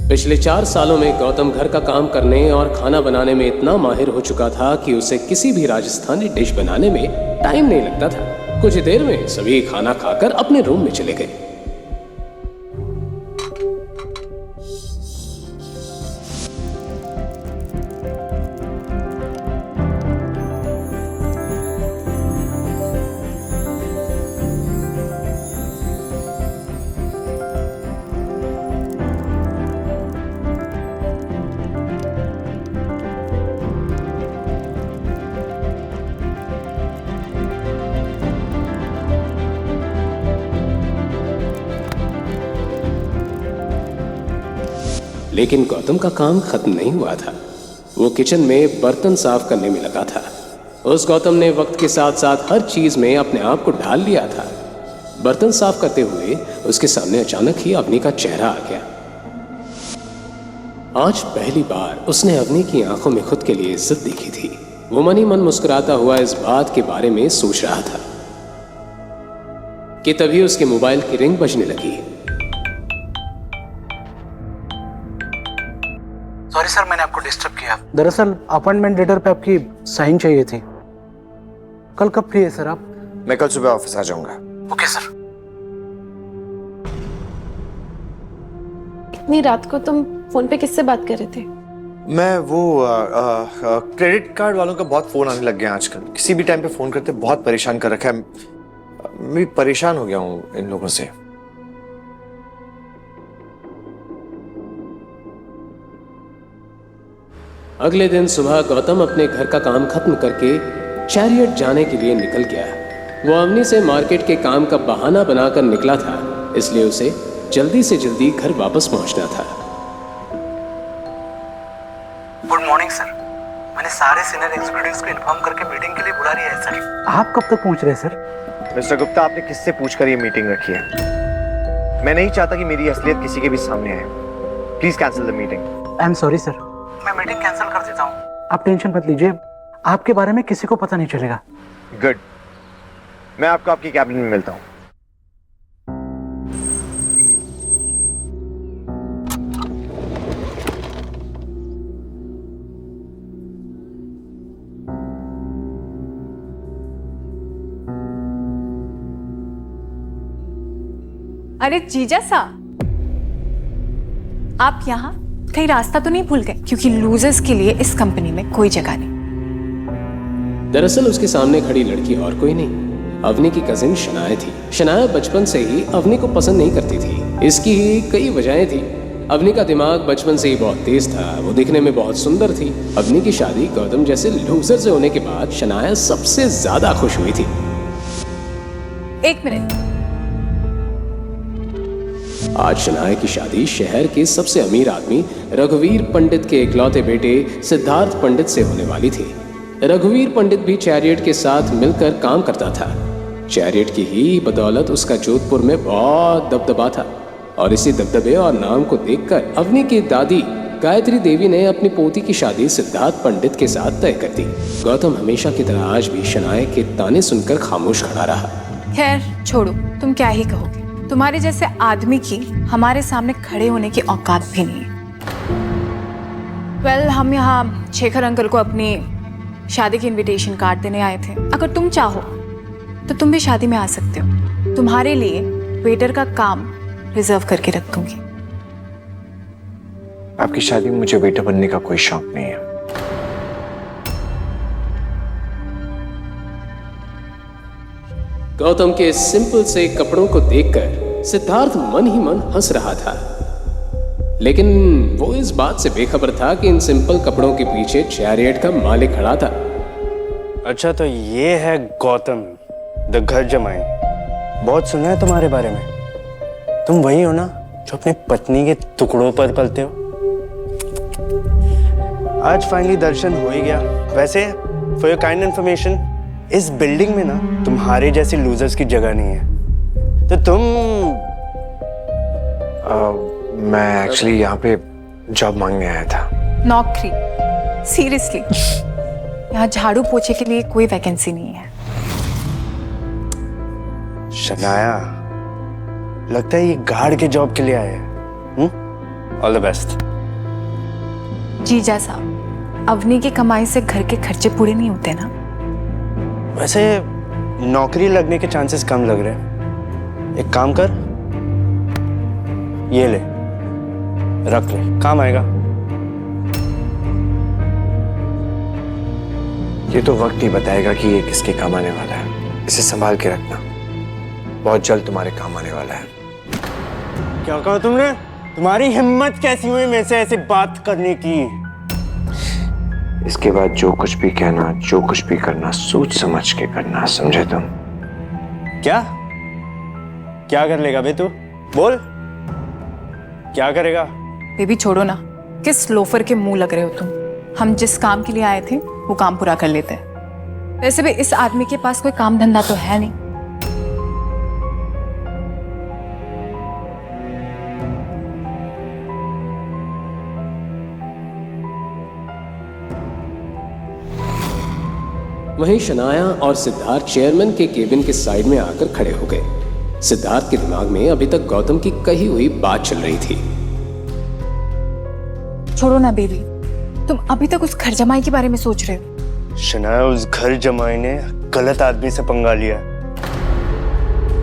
पिछले 4 सालों में गौतम घर का काम करने और खाना बनाने में इतना माहिर हो चुका था कि उसे किसी भी राजस्थानी डिश बनाने में टाइम नहीं लगता था। कुछ ही देर में सभी खाना खाकर अपने रूम में चले गए। लेकिन गौतम का काम खत्म नहीं हुआ था। वो किचन में बर्तन साफ करने में लगा था। उस गौतम ने वक्त के साथ साथ हर चीज में अपने आप को ढाल लिया था। बर्तन साफ करते हुए उसके सामने अचानक ही अवनी का चेहरा आ गया। आज पहली बार उसने अवनी की आंखों में खुद के लिए इज्जत देखी थी। वो मन ही मन मुस्कुराता हुआ इस बात के बारे में सोच रहा था कि तभी उसके मोबाइल की रिंग बजने लगी। सॉरी सर, मैंने आपको डिस्टर्ब किया। दरअसल अपॉइंटमेंट लेटर पे आपकी साइन चाहिए थी। कल कब फ्री है सर आप? मैं कल सुबह ऑफिस आ जाऊंगा। Okay sir. इतनी रात को तुम फोन पे किससे बात कर रहे थे? मैं वो क्रेडिट कार्ड वालों का बहुत फोन आने लग गया आजकल। किसी भी टाइम पे फोन करते, बहुत परेशान कर रखा है। मैं परेशान हो गया हूँ इन लोगों से। अगले दिन सुबह गौतम अपने घर का काम खत्म करके चैरियट जाने के लिए निकल गया। वो अवनी से मार्केट के काम का बहाना बनाकर निकला था, इसलिए उसे जल्दी से जल्दी घर वापस पहुंचना था। Good morning sir. मैंने सारे सीनियर एग्जीक्यूटिव्स को इन्फॉर्म करके मीटिंग के लिए बुला लिया है सर। आप कब तक पहुंच रहे हैं सर? मिस्टर गुप्ता, आपने किससे पूछकर ये मीटिंग रखी है? मैं नहीं चाहता कि मेरी असलियत किसी के भी सामने आए। Please cancel the meeting. I am sorry sir, मैं मीटिंग कैंसिल कर देता हूँ। आप टेंशन मत लीजिए, आपके बारे में किसी को पता नहीं चलेगा। गुड, मैं आपको आपकी कैबिन में मिलता हूँ। अरे जीजा सा, आप यहाँ कहीं रास्ता तो नहीं भूल गए? क्योंकि लूजर्स के लिए इस कंपनी में कोई जगह नहीं। दरअसल उसके सामने खड़ी लड़की और कोई नहीं, अवनी की कजिन शनाया थी। शनाया बचपन से ही अवनी को पसंद नहीं करती थी। इसकी ही कई वजहें थी। अवनी का दिमाग बचपन से ही बहुत तेज था, वो दिखने में बहुत सुंदर थी। अवनी की शादी गौतम जैसे लूजर से होने के बाद शनाया सबसे ज्यादा खुश हुई थी। एक मिनट। आज शनाया की शादी शहर के सबसे अमीर आदमी रघुवीर पंडित के इकलौते बेटे सिद्धार्थ पंडित से होने वाली थी। रघुवीर पंडित भी चैरियट के साथ मिलकर काम करता था। चैरियट की ही बदौलत उसका जोधपुर में बहुत दबदबा था और इसी दबदबे और नाम को देखकर अवनी की दादी गायत्री देवी ने अपनी पोती की शादी सिद्धार्थ पंडित के साथ तय कर दी। गौतम हमेशा की तरह आज भी शनाया के ताने सुनकर खामोश खड़ा रहा। खैर छोड़ो, तुम क्या ही कहोगे। तुम्हारे जैसे आदमी की हमारे सामने खड़े होने की औकात भी नहीं है। वेल, हम यहाँ शेखर अंकल को अपनी शादी की इनविटेशन कार्ड देने आए थे। अगर तुम चाहो तो तुम भी शादी में आ सकते हो। तुम्हारे लिए वेटर का काम रिजर्व करके रख दूंगी। आपकी शादी में मुझे वेटर बनने का कोई शौक नहीं है। गौतम के सिंपल से कपड़ों को देखकर सिद्धार्थ मन ही मन हंस रहा था, लेकिन वो इस बात से बेखबर था कि इन सिंपल कपड़ों के पीछे चैरियट का मालिक खड़ा था। अच्छा, तो ये है गौतम द घर जमाई। बहुत सुना है तुम्हारे बारे में। तुम वही हो ना जो अपनी पत्नी के टुकड़ों पर पलते हो। आज फाइनली दर्शन हो ही गया। वैसे फॉर योर काइंड इन्फॉर्मेशन, इस बिल्डिंग में ना तुम्हारे जैसे लूजर्स की जगह नहीं है। तो तुम मैं एक्चुअली यहाँ पे जॉब मांगने आया था। नौकरी? सीरियसली? यहाँ झाड़ू पोछे के लिए कोई वैकेंसी नहीं है। शनाया, लगता है ये गार्ड के जॉब के लिए आए हैं। All the best. जीजा साहब, अवनी की कमाई से घर के खर्चे पूरे नहीं होते ना। वैसे नौकरी लगने के चांसेस कम लग रहे हैं। एक काम कर, ये ले, रख ले, काम आएगा। ये तो वक्त ही बताएगा कि ये किसके काम आने वाला है। इसे संभाल के रखना, बहुत जल्द तुम्हारे काम आने वाला है। क्या कहा तुमने? तुम्हारी हिम्मत कैसी हुई मेरे से ऐसे बात करने की? इसके बाद जो कुछ भी कहना, जो कुछ भी करना, सोच समझ के करना, समझे तुम? क्या क्या कर लेगा बे तू? बोल, क्या करेगा? बेबी छोड़ो ना, किस लोफर के मुंह लग रहे हो तुम। हम जिस काम के लिए आए थे वो काम पूरा कर लेते हैं। वैसे भी इस आदमी के पास कोई काम धंधा तो है नहीं। वहीं शनाया और सिद्धार्थ चेयरमैन के केबिन के साइड में आकर खड़े हो गए। सिद्धार्थ के दिमाग में अभी तक गौतम की कही हुई बात चल रही थी। छोड़ो ना बेबी, तुम अभी तक उस घर जमाई के बारे में सोच रहे हो। शनाया, उस घर जमाई ने गलत आदमी से पंगा लिया।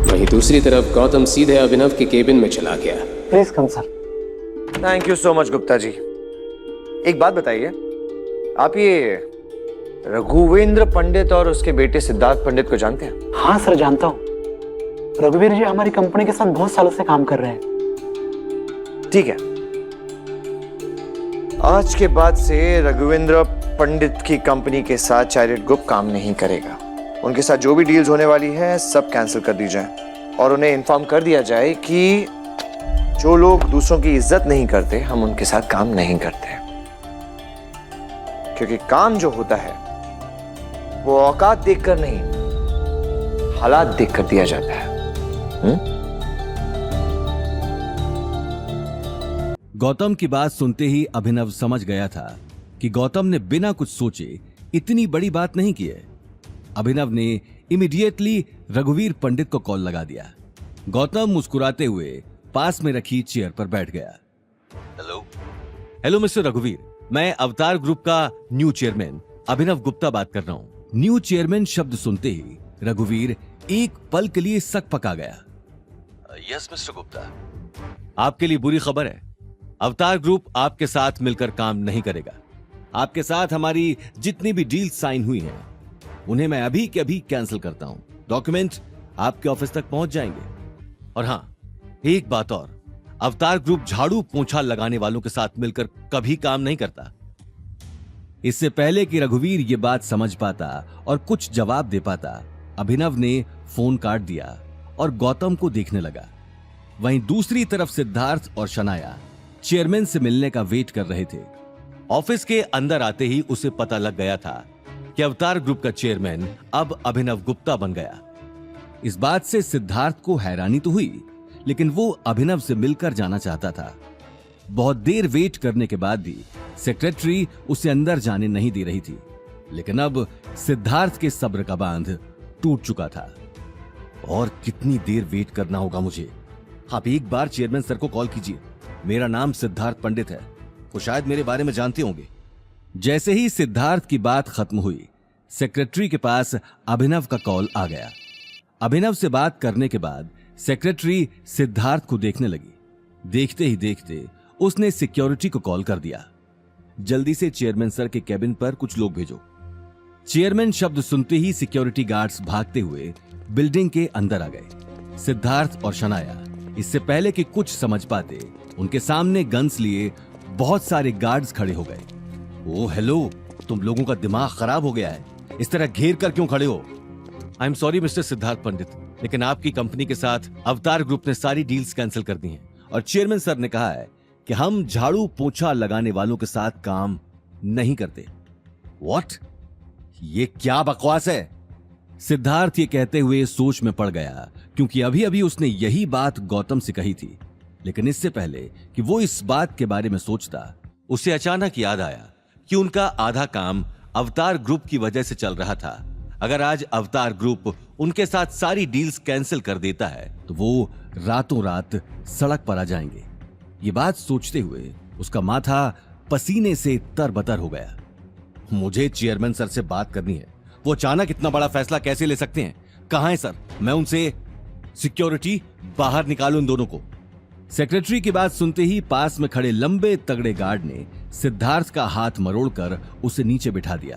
वहीं दूसरी तरफ गौतम सीधे अभिनव के केबिन में चला गया। Please come sir. Thank you so much Gupta ji. एक बात बताइए, आप ये रघुवेंद्र पंडित और उसके बेटे सिद्धार्थ पंडित को जानते हैं? हाँ सर, जानता हूँ। रघुवीर जी हमारी कंपनी के साथ बहुत सालों से काम कर रहे हैं। ठीक है, आज के बाद से रघुवेंद्र पंडित की कंपनी के साथ चैरियट ग्रुप काम नहीं करेगा। उनके साथ जो भी डील्स होने वाली है सब कैंसिल कर दी जाए और उन्हें इन्फॉर्म कर दिया जाए कि जो लोग दूसरों की इज्जत नहीं करते, हम उनके साथ काम नहीं करते। क्योंकि काम जो होता है वो औकात देखकर नहीं, हालात देखकर दिया जाता है। गौतम की बात सुनते ही अभिनव समझ गया था कि गौतम ने बिना कुछ सोचे इतनी बड़ी बात नहीं की है। अभिनव ने इमीडिएटली रघुवीर पंडित को कॉल लगा दिया। गौतम मुस्कुराते हुए पास में रखी चेयर पर बैठ गया। हेलो मिस्टर रघुवीर, मैं अवतार ग्रुप का न्यू चेयरमैन अभिनव गुप्ता बात कर रहा हूँ। न्यू चेयरमैन शब्द सुनते ही रघुवीर एक पल के लिए सक पका गया। Yes mister Gupta. आपके लिए बुरी खबर है, अवतार ग्रुप आपके साथ मिलकर काम नहीं करेगा। आपके साथ हमारी जितनी भी डील साइन हुई हैं, उन्हें मैं अभी के अभी कैंसिल करता हूं। डॉक्यूमेंट आपके ऑफिस तक पहुंच जाएंगे। और हां, एक बात और, अवतार ग्रुप झाड़ू पोंछा लगाने वालों के साथ मिलकर कभी काम नहीं करता। इससे पहले कि रघुवीर ये बात समझ पाता और कुछ जवाब दे पाता, अभिनव ने फोन काट दिया और गौतम को देखने लगा। वहीं दूसरी तरफ सिद्धार्थ और शनाया चेयरमैन से मिलने का वेट कर रहे थे। ऑफिस के अंदर आते ही उसे पता लग गया था कि अवतार ग्रुप का चेयरमैन अब अभिनव गुप्ता बन गया। इस बात से सिद्धार्थ को हैरानी तो हुई, लेकिन वो अभिनव से मिलकर जाना चाहता था। बहुत देर वेट करने के बाद भी सेक्रेटरी उसे अंदर जाने नहीं दे रही थी, लेकिन अब सिद्धार्थ के सब्र का बांध टूट चुका था। और कितनी देर वेट करना होगा मुझे? आप एक बार चेयरमैन सर को कॉल कीजिए। मेरा नाम सिद्धार्थ पंडित है, वो शायद मेरे बारे में जानते होंगे। जैसे ही सिद्धार्थ की बात खत्म हुई, सेक्रेटरी के पास अभिनव का कॉल आ गया। अभिनव से बात करने के बाद सेक्रेटरी सिद्धार्थ को देखने लगी। देखते ही देखते उसने सिक्योरिटी को कॉल कर दिया, जल्दी से चेयरमैन सर के केबिन पर कुछ लोग भेजो। चेयरमैन शब्द सुनते ही सिक्योरिटी गार्ड्स भागते हुए बिल्डिंग के अंदर आ गए। सिद्धार्थ और शनाया इससे पहले कि कुछ समझ पाते, उनके सामने गन्स लिए बहुत सारे गार्ड्स खड़े हो गए। ओ हेलो, तुम लोगों का दिमाग खराब हो गया है, इस तरह घेर कर क्यों खड़े हो? I am sorry mister Siddharth Pandit, लेकिन आपकी कंपनी के साथ अवतार ग्रुप ने सारी डील्स कैंसिल कर दी हैं और चेयरमैन सर ने कहा है कि हम झाड़ू पोछा लगाने वालों के साथ काम नहीं करते। व्हाट? ये क्या बकवास है? सिद्धार्थ ये कहते हुए सोच में पड़ गया, क्योंकि अभी अभी उसने यही बात गौतम से कही थी। लेकिन इससे पहले कि वो इस बात के बारे में सोचता, उसे अचानक याद आया कि उनका आधा काम अवतार ग्रुप की वजह से चल रहा था। अगर आज अवतार ग्रुप उनके साथ सारी डील्स कैंसिल कर देता है तो वो रातों रात सड़क पर आ जाएंगे। ये बात सोचते हुए उसका माथा पसीने से तरबतर हो गया। मुझे चेयरमैन सर से बात करनी है। वो अचानक इतना बड़ा फैसला कैसे ले सकते हैं? कहां है सर? मैं उनसे सिक्योरिटी बाहर निकालूं इन दोनों को। सेक्रेटरी की बात सुनते ही पास में खड़े लंबे तगड़े गार्ड ने सिद्धार्थ का हाथ मरोड़कर उसे नीचे बिठा दिया।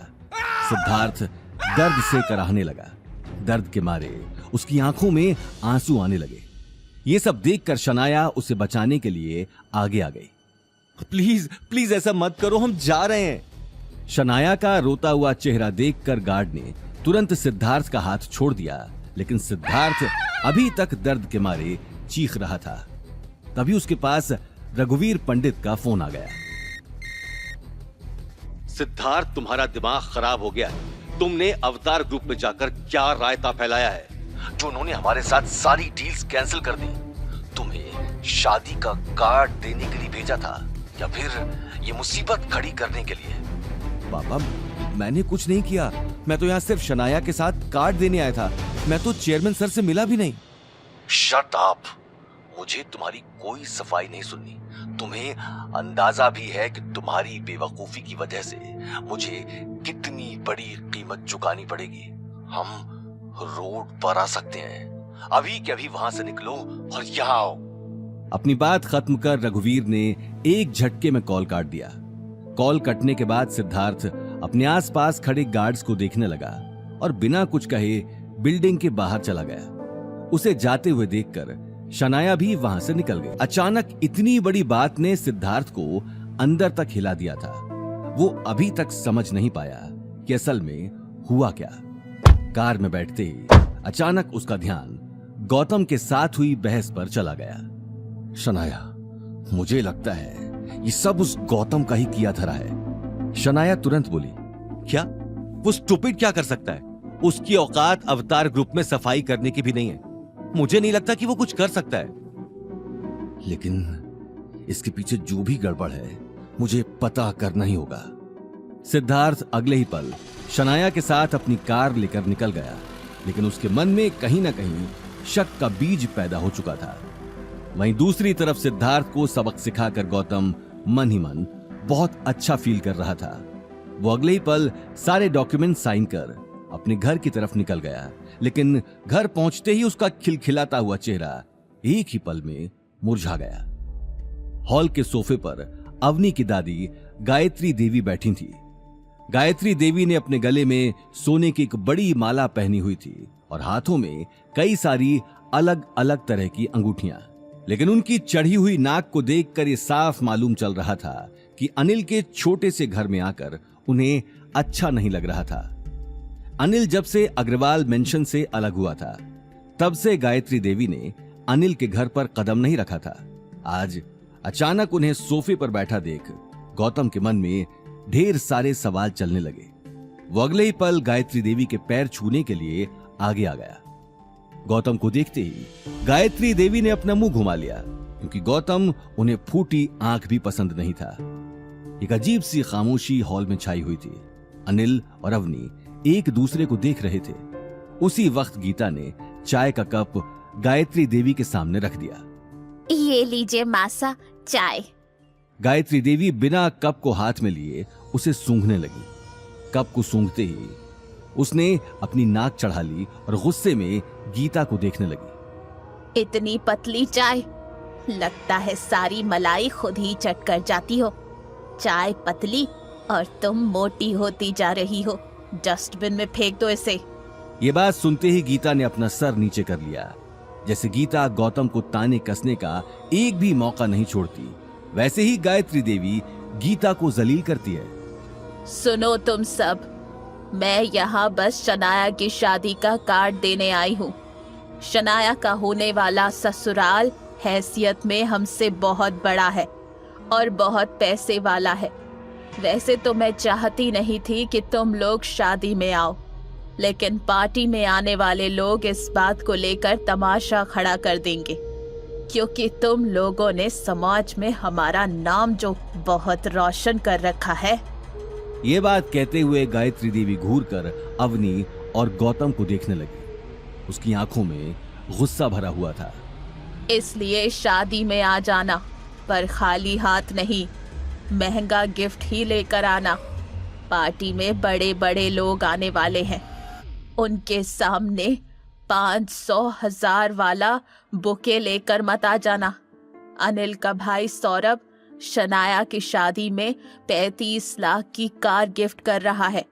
सिद्धार्थ दर्द से कराहने लगा। दर्द के मारे उसकी आंखों में आंसू आने लगे। ये सब देखकर शनाया उसे बचाने के लिए आगे आ गई। प्लीज प्लीज ऐसा मत करो, हम जा रहे हैं। शनाया का रोता हुआ चेहरा देखकर गार्ड ने तुरंत सिद्धार्थ का हाथ छोड़ दिया, लेकिन सिद्धार्थ अभी तक दर्द के मारे चीख रहा था। तभी उसके पास रघुवीर पंडित का फोन आ गया। सिद्धार्थ, तुम्हारा दिमाग खराब हो गया है। तुमने अवतार ग्रुप में जाकर क्या रायता फैलाया है, जो उन्होंने हमारे साथ सारी डील्स कैंसिल कर दी। तुम्हें शादी का कार्ड देने के लिए भेजा था या फिर ये मुसीबत खड़ी करने के लिए? बाबा, मैंने कुछ नहीं किया। मैं तो यहाँ सिर्फ शनाया के साथ कार्ड देने आया था। मैं तो चेयरमैन सर से मिला भी नहीं। Shut up! मुझे तुम्हारी कोई सफाई नहीं सुननी। तुम्हें अंदाजा भी है कि तुम्हारी बेवकूफी की वजह से मुझे कितनी बड़ी कीमत चुकानी पड़ेगी। हम रोड पर आ सकते हैं। अभी के अभी वहां से निकलो और यहाँ आओ। अपनी बात खत्म कर रघुवीर ने एक झटके में कॉल काट दिया। कॉल कटने के बाद सिद्धार्थ अपने आसपास खड़े गार्ड्स को देखने लगा और बिना कुछ कहे बिल्डिंग के बाहर चला गया। उसे जाते हुए देखकर शनाया भी वहां से निकल गई। अचानक इतनी बड़ी बात ने सिद्धार्थ को अंदर तक हिला दिया था। वो अभी तक समझ नहीं पाया कि असल में हुआ क्या। कार में बैठते ही अचानक उसका ध्यान गौतम के साथ हुई बहस पर चला गया। शनाया, मुझे लगता है ये सब उस गौतम का ही किया धरा है। शनाया तुरंत बोली, क्या? वो स्टूपिड क्या कर सकता है? उसकी औकात अवतार ग्रुप में सफाई करने की भी नहीं है। मुझे नहीं लगता कि वो कुछ कर सकता है। लेकिन इसके पीछे जो भी गड़बड़ है, मुझे पता करना ही होगा। सिद्धार्थ अगले ही पल शनाया के साथ अपनी कार लेकर निकल गया, लेकिन उसके मन में कहीं ना कहीं शक का बीज पैदा हो चुका था। वहीं दूसरी तरफ सिद्धार्थ को सबक सिखाकर गौतम मन ही मन बहुत अच्छा फील कर रहा था। वो अगले ही पल सारे डॉक्यूमेंट साइन कर अपने घर की तरफ निकल गया, लेकिन घर पहुंचते ही उसका खिलखिलाता हुआ चेहरा एक ही पल में मुरझा गया। हॉल के सोफे पर अवनी की दादी गायत्री देवी बैठी थी। गायत्री देवी ने अपने गले में सोने की एक बड़ी माला पहनी हुई थी और हाथों में कई सारी अलग अलग तरह की अंगूठियां। लेकिन उनकी चढ़ी हुई नाक को देखकर यह साफ मालूम चल रहा था कि अनिल के छोटे से घर में आकर उन्हें अच्छा नहीं लग रहा था। अनिल जब से अग्रवाल मेंशन से अलग हुआ था तब से गायत्री देवी ने अनिल के घर पर कदम नहीं रखा था। आज अचानक उन्हें सोफे पर बैठा देख गौतम के मन में ढेर सारे सवाल चलने लगे। वो अगले ही पल गायत्री देवी के पैर छूने के लिए आगे आ गया। गौतम को देखते ही गायत्री देवी ने अपना मुंह घुमा लिया, क्योंकि गौतम उन्हें फूटी आंख भी पसंद नहीं था। एक अजीब सी खामोशी हॉल में छाई हुई थी। अनिल और अवनी एक दूसरे को देख रहे थे। उसी वक्त गीता ने चाय का कप गायत्री देवी के सामने रख दिया। ये लीजिए मासा चाय। गायत्री देवी बिना कप को हाथ में लिए उसे सूंघने लगी। कप को सूंघते ही उसने अपनी नाक चढ़ा ली और गुस्से में गीता को देखने लगी। इतनी पतली चाय, लगता है सारी मलाई खुद ही चट कर जाती हो। चाय पतली और तुम मोटी होती जा रही हो। डस्टबिन में फेंक दो इसे। ये बात सुनते ही गीता ने अपना सर नीचे कर लिया। जैसे गीता गौतम को ताने कसने का एक भी मौका नहीं छोड़ती, वैसे ही गायत्री देवी गीता को जलील करती है। सुनो तुम सब, मैं यहाँ बस शनाया की शादी का कार्ड देने आई हूँ। शनाया का होने वाला ससुराल हैसियत में हमसे बहुत बड़ा है और बहुत पैसे वाला है। वैसे तो मैं चाहती नहीं थी कि तुम लोग शादी में आओ, लेकिन पार्टी में आने वाले लोग इस बात को लेकर तमाशा खड़ा कर देंगे, क्योंकि तुम लोगों ने समाज में हमारा नाम जो बहुत रोशन कर रखा है। ये बात कहते हुए गायत्री देवी घूरकर अवनी और गौतम को देखने लगी। उसकी आंखों में गुस्सा भरा हुआ था। इसलिए शादी में आ जाना, पर खाली हाथ नहीं, महंगा गिफ्ट ही लेकर आना। पार्टी में बड़े बड़े लोग आने वाले हैं, उनके सामने 500,000 वाला बुके लेकर मत आ जाना। अनिल का भाई सौरभ शनाया की शादी में 35 लाख की कार गिफ्ट कर रहा है।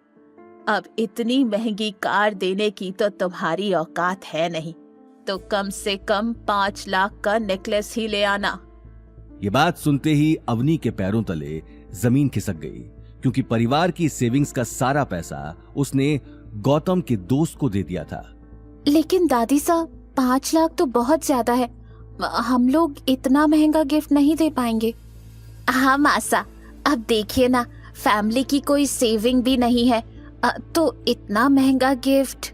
अब इतनी महंगी कार देने की तो तुम्हारी औकात है नहीं, तो कम से कम 5 लाख का नेकलेस ही ले आना। ये बात सुनते ही अवनी के पैरों तले जमीन खिसक गई, क्योंकि परिवार की सेविंग्स का सारा पैसा उसने गौतम के दोस्त को दे दिया था। लेकिन दादी साहब, 5 लाख तो बहुत ज्यादा है। हम लोग इतना महंगा गिफ्ट नहीं दे पाएंगे। हाँ मासा, अब देखिए ना, फैमिली की कोई सेविंग भी नहीं है, तो इतना महंगा गिफ्ट।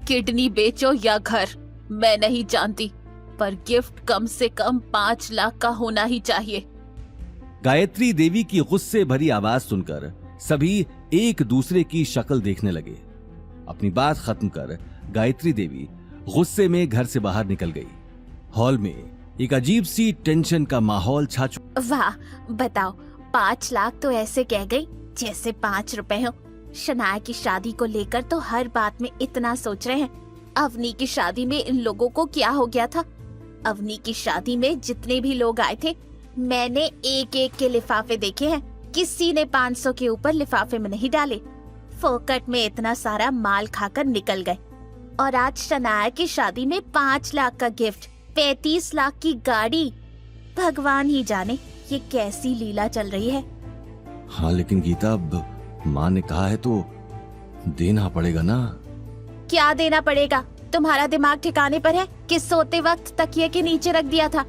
किडनी बेचो या घर, मैं नहीं जानती, पर गिफ्ट कम से कम 5 लाख का होना ही चाहिए। गायत्री देवी की गुस्से भरी आवाज सुनकर सभी एक दूसरे की शक्ल देखने लगे। अपनी बात खत्म कर गायत्री देवी गुस्से में घर से बाहर निकल गई। हॉल में एक अजीब सी टेंशन का माहौल छा चुका। वाह, बताओ, 5 लाख तो ऐसे कह गई जैसे 5 रुपए हो। शनाया की शादी को लेकर तो हर बात में इतना सोच रहे हैं। अवनी की शादी में इन लोगों को क्या हो गया था? अवनी की शादी में जितने भी लोग आए थे, मैंने एक एक के लिफाफे देखे हैं। किसी ने 500 के ऊपर लिफाफे में नहीं डाले। फोकट में इतना सारा माल खाकर निकल गए। और आज शनाया की शादी में 5 लाख का गिफ्ट, 35 लाख की गाड़ी। भगवान ही जाने ये कैसी लीला चल रही है। हाँ, लेकिन गीता, अब माँ ने कहा है तो देना पड़ेगा ना। क्या देना पड़ेगा? तुम्हारा दिमाग ठिकाने पर है कि सोते वक्त तकिए के नीचे रख दिया था?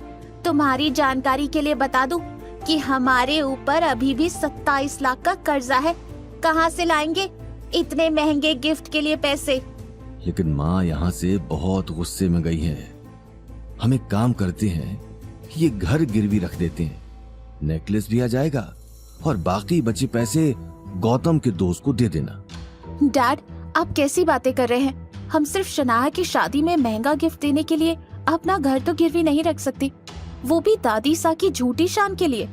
तुम्हारी जानकारी के लिए बता दूं कि हमारे ऊपर अभी भी 27 लाख का कर्जा है। कहाँ से लाएंगे इतने महंगे गिफ्ट के लिए पैसे? लेकिन माँ यहाँ से बहुत गुस्से में गई है। हम एक काम करते हैं, ये घर गिरवी रख देते हैं, नेकलेस भी आ जाएगा और बाकी बचे पैसे गौतम के दोस्त को दे देना। डैड, आप कैसी बातें कर रहे हैं? हम सिर्फ शनाया की शादी में महंगा गिफ्ट देने के लिए अपना घर तो गिरवी नहीं रख सकती, वो भी दादी सा की झूठी शान के लिए।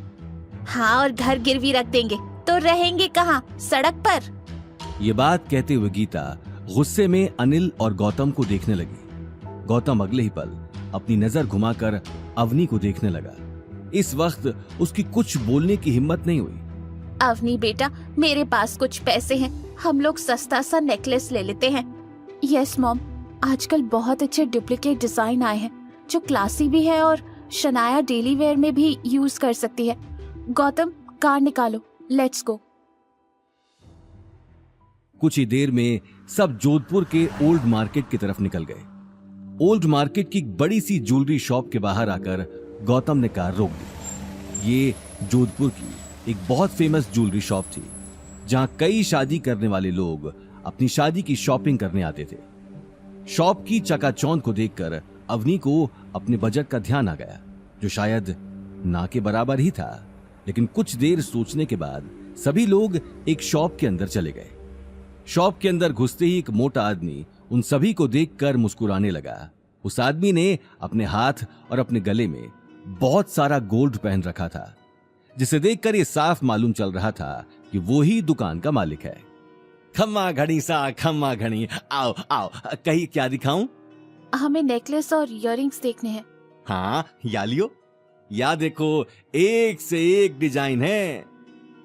हाँ, और घर गिरवी रख देंगे तो रहेंगे कहाँ? सड़क पर। ये बात कहते हुए गीता गुस्से में अनिल और गौतम को देखने लगी। गौतम अगले ही पल अपनी नजर घुमाकर अवनी को देखने लगा। इस वक्त उसकी कुछ बोलने की हिम्मत नहीं हुई। अवनी बेटा, मेरे पास कुछ पैसे हैं, हम लोग सस्ता सा नेकलेस ले लेते हैं। यस मॉम, आजकल बहुत अच्छे डुप्लीकेट डिजाइन आए हैं जो क्लासी भी है और शनाया डेली वेयर में भी यूज कर सकती है। गौतम, कार निकालो, लेट्स गो। कुछ ही देर में सब जोधपुर के ओल्ड मार्केट की तरफ निकल गए। ओल्ड मार्केट की बड़ी सी ज्वेलरी शॉप के बाहर आकर गौतम ने कार रोक दी। ये जोधपुर की एक बहुत फेमस ज्वेलरी शॉप थी, जहां कई शादी करने वाले लोग अपनी शादी की शॉपिंग करने आते थे। शॉप की चकाचौंध को देखकर अवनी को अपने बजट का ध्यान आ गया, जो शायद ना के बराबर ही था। लेकिन कुछ देर सोचने के बाद सभी लोग एक शॉप के अंदर चले गए। शॉप के अंदर घुसते ही एक मोटा आदमी उन सभी को देखकर मुस्कुराने लगा। उस आदमी ने अपने हाथ और अपने गले में बहुत सारा गोल्ड पहन रखा था, जिसे देखकर ये साफ मालूम चल रहा था कि वो ही दुकान का मालिक है। खम्मा घड़ी सा खम्मा घड़ी, आओ आओ, कहीं क्या दिखाऊं? हमें नेकलेस और इयररिंग्स देखने हैं। हाँ, या लियो, या देखो, एक से एक डिजाइन है।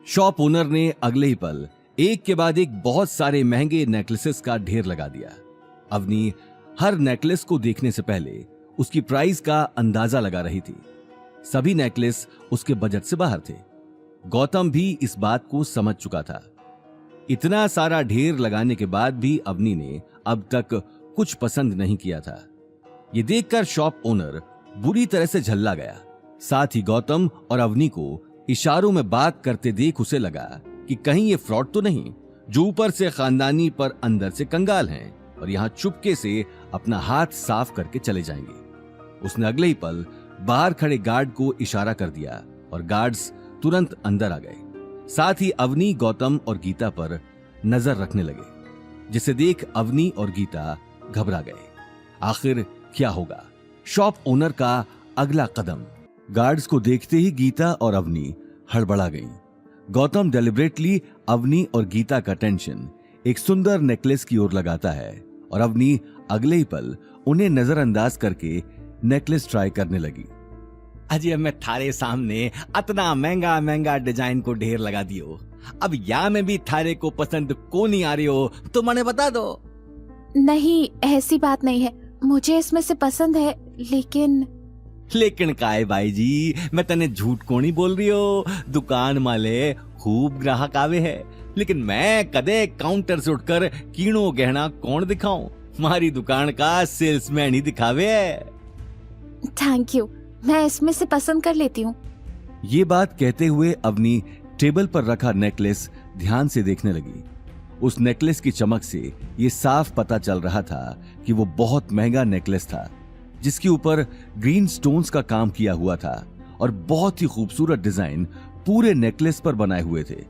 शॉप ओनर ने अगले ही पल एक के बाद एक बहुत सारे महंगे नेकलेसेस का ढेर लगा दिया। अवनी हर नेकलेस को देखने से पहले उसकी प्राइस का अंदाजा लगा रही थी। सभी नेकलेस उसके बजट से बाहर थे। गौतम भी इस बात को समझ चुका था। इतना सारा ढेर लगाने के बाद भी अवनी ने अब तक कुछ पसंद नहीं किया था। ये देखकर शॉप ओनर बुरी तरह से झल्ला गया। साथ ही गौतम और अवनी को इशारों में बात करते देख उसे लगा कि कहीं ये फ्रॉड तो नहीं, जो ऊपर से खानदानी पर अंदर से कंगाल हैं और यहां चुपके से अपना हाथ साफ करके चले जाएंगे। उसने अगले ही पल बाहर खड़े गार्ड को इशारा कर दिया और गार्ड्स तुरंत अंदर आ गए। साथ ही अवनी, गौतम और गीता पर नजर रखने लगे, जिसे देख अवनी और गीता घबरा गए। आखिर क्या होगा? शॉप ओनर का अगला कदम। गार्ड्स को देखते ही गीता और अवनी हड़बड़ा गईं। गौतम डेलिब्रेटली अवनी और गीता का टेंशन एक सुंदर नेकलेस की ओर लगाता है और अवनी अगले ही पल उन्हें नजरअंदाज करके नेकलेस ट्राई करने लगी। अजय, मैं थारे सामने इतना महंगा महंगा डिजाइन को ढेर लगा दियो, अब या में भी थारे को पसंद को नहीं आ रही हो तो मने बता दो। नहीं, ऐसी बात नहीं है, मुझे इसमें से पसंद है, लेकिन काय भाई जी, मैं तने झूठ को नहीं बोल रही हो। दुकान माले खूब ग्राहक आवे है, लेकिन मैं कदे काउंटर से उठकर कीणो गहना कौन दिखाऊं? हमारी दुकान का सेल्समैन ही दिखावे है। थैंक यू, मैं इसमें से पसंद कर लेती हूँ। ये बात कहते हुए अवनी टेबल पर रखा नेकलेस ध्यान से देखने लगी। उस नेकलेस की चमक से ये साफ पता चल रहा था कि वो बहुत महंगा नेकलेस था, जिसके ऊपर ग्रीन स्टोन्स का काम किया हुआ था और बहुत ही खूबसूरत डिजाइन पूरे नेकलेस पर बनाए हुए थे।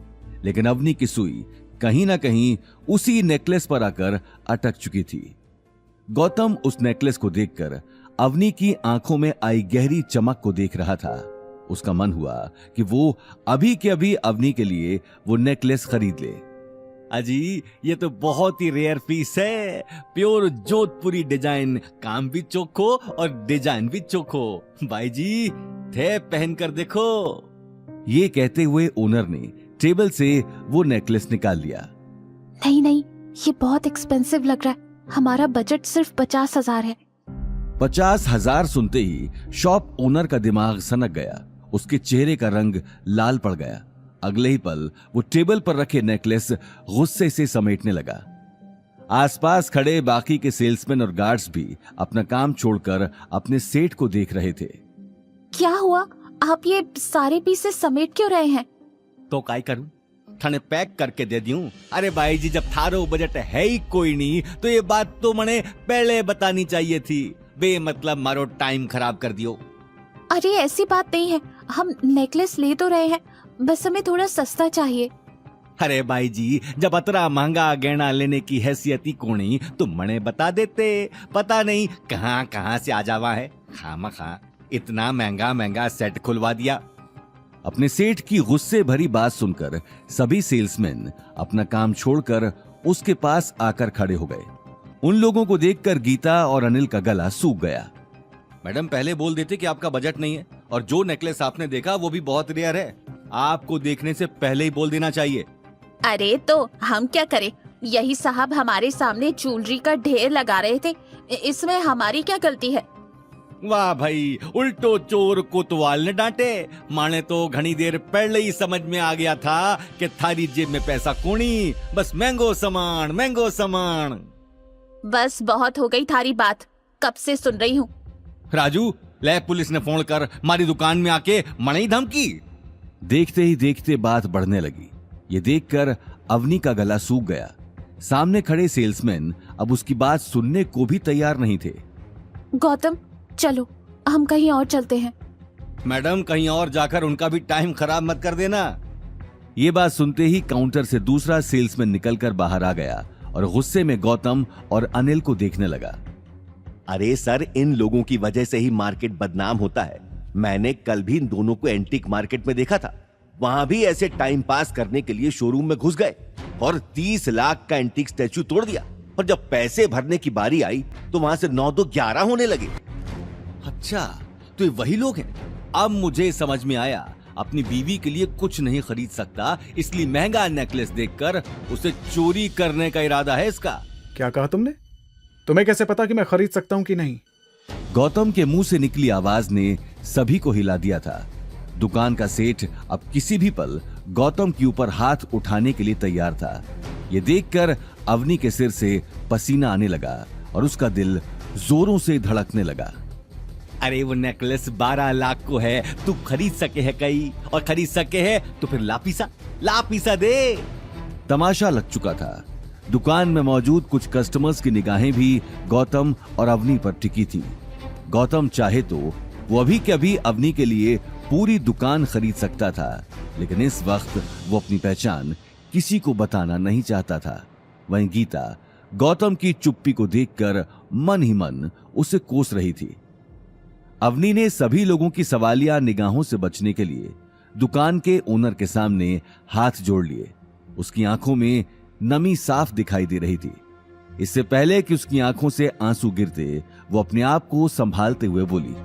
लेकिन अवनी की सुई कहीं ना कहीं उसी नेकलेस पर आकर अटक चुकी थी। गौतम उस नेकलेस को देखकर अवनी की आंखों में आई गहरी चमक को देख रहा था। उसका मन हुआ कि वो अभी के अभी अवनी के लिए वो नेकलेस खरीद ले। अजी, ये तो बहुत ही रेयर पीस है, प्योर जोधपुरी डिजाइन, काम भी चोखो और डिजाइन भी चोखो। भाई जी, थे पहन कर देखो। ये कहते हुए ओनर ने टेबल से वो नेकलेस निकाल लिया। नहीं नहीं, ये बहुत एक्सपेंसिव लग रहा है, हमारा बजट सिर्फ 50,000 है। 50,000 सुनते ही शॉप ओनर का दिमाग सनक गया। उसके चेहरे का रंग लाल पड़ गया। अगले ही पल वो टेबल पर रखे नेकलेस गुस्से से समेटने लगा। आसपास खड़े बाकी के सेल्समैन और गार्ड्स भी अपना काम छोड़कर अपने सेठ को देख रहे थे। क्या हुआ? आप ये सारे पीसेस समेट क्यों रहे हैं? तो काय करूं, थाने पैक करके दे दूं। अरे भाई जी, जब थारो बजट है ही कोई नहीं तो ये बात तो मने पहले बतानी चाहिए थी। बेमतलब मारो टाइम खराब कर दियो। अरे ऐसी बात नहीं है, हम नेकलेस ले तो रहे हैं, बस हमें थोड़ा सस्ता चाहिए। अरे भाई जी, जब अतरा महंगा गहना लेने की हैसियत ही कोनी तो मने बता देते। पता नहीं कहां कहां से आ जावा है, खामखा इतना महंगा महंगा सेट खुलवा दिया। अपने सेठ की गुस्से भरी बात सुनकर सभी सेल्समैन अपना काम छोड़कर उसके पास आकर खड़े हो गए। उन लोगों को देखकर गीता और अनिल का गला सूख गया। मैडम पहले बोल देते कि आपका बजट नहीं है, और जो नेकलेस आपने देखा वो भी बहुत रेयर है। आपको देखने से पहले ही बोल देना चाहिए। अरे तो हम क्या करें, यही साहब हमारे सामने ज्वेलरी का ढेर लगा रहे थे, इसमें हमारी क्या गलती है? वाह भाई, उल्टो चोर कोतवाल ने डांटे। माने तो घनी देर पहले ही समझ में आ गया था कि थारी जेब में पैसा कोनी, बस महंगो सामान। बस बहुत हो गई थारी बात, कब से सुन रही हूँ। राजू, ले पुलिस ने फोन कर हमारी दुकान में आके मनाई धमकी। देखते ही देखते बात बढ़ने लगी। ये देखकर अवनी का गला सूख गया। सामने खड़े सेल्समैन अब उसकी बात सुनने को भी तैयार नहीं थे। गौतम चलो, हम कहीं और चलते हैं। मैडम, कहीं और जाकर उनका भी टाइम खराब मत कर देना। ये बात सुनते ही काउंटर से दूसरा सेल्समैन निकलकर बाहर आ गया और गुस्से में गौतम और अनिल को देखने लगा। अरे सर, इन लोगों की वजह से ही मार्केट बदनाम होता है। मैंने कल भी इन दोनों को एंटीक मार्केट में देखा था। वहां भी ऐसे टाइम पास करने के लिए शोरूम में घुस गए और 30 लाख का एंटीक स्टैचू तोड़ दिया, और जब पैसे भरने की बारी आई तो वहां से 9 2 11 होने लगे। अच्छा, तो ये वही लोग हैं। अब मुझे समझ में आया, अपनी बीवी के लिए कुछ नहीं खरीद सकता, इसलिए महंगा नेकलेस देखकर उसे चोरी करने का इरादा है इसका। क्या कहा तुमने? तुम्हें कैसे पता कि मैं खरीद सकता हूं कि नहीं? गौतम के मुंह से निकली आवाज ने सभी को हिला दिया था। दुकान का सेठ अब किसी भी पल गौतम के ऊपर हाथ उठाने के लिए तैयार था। ये देखकर अवनी के सिर से पसीना आने लगा और उसका दिल जोरों से धड़कने लगा। अरे वो नेकलेस 12 लाख को है, तू खरीद सके है कई, और खरीद सके है तो फिर लापीसा दे। तमाशा लग चुका था। दुकान में मौजूद कुछ कस्टमर्स की निगाहें भी गौतम और अवनी पर टिकी थी। गौतम चाहे तो वो अभी के अभी अवनी के लिए पूरी दुकान खरीद सकता था, लेकिन इस वक्त वो अपनी पहचान किसी को बताना नहीं चाहता था। वहीं गीता गौतम की चुप्पी को देखकर मन ही मन उसे कोस रही थी। अवनी ने सभी लोगों की सवालिया निगाहों से बचने के लिए दुकान के ओनर के सामने हाथ जोड़ लिए। उसकी आंखों में नमी साफ दिखाई दे रही थी। इससे पहले कि उसकी आंखों से आंसू गिरते, वो अपने आप को संभालते हुए बोली,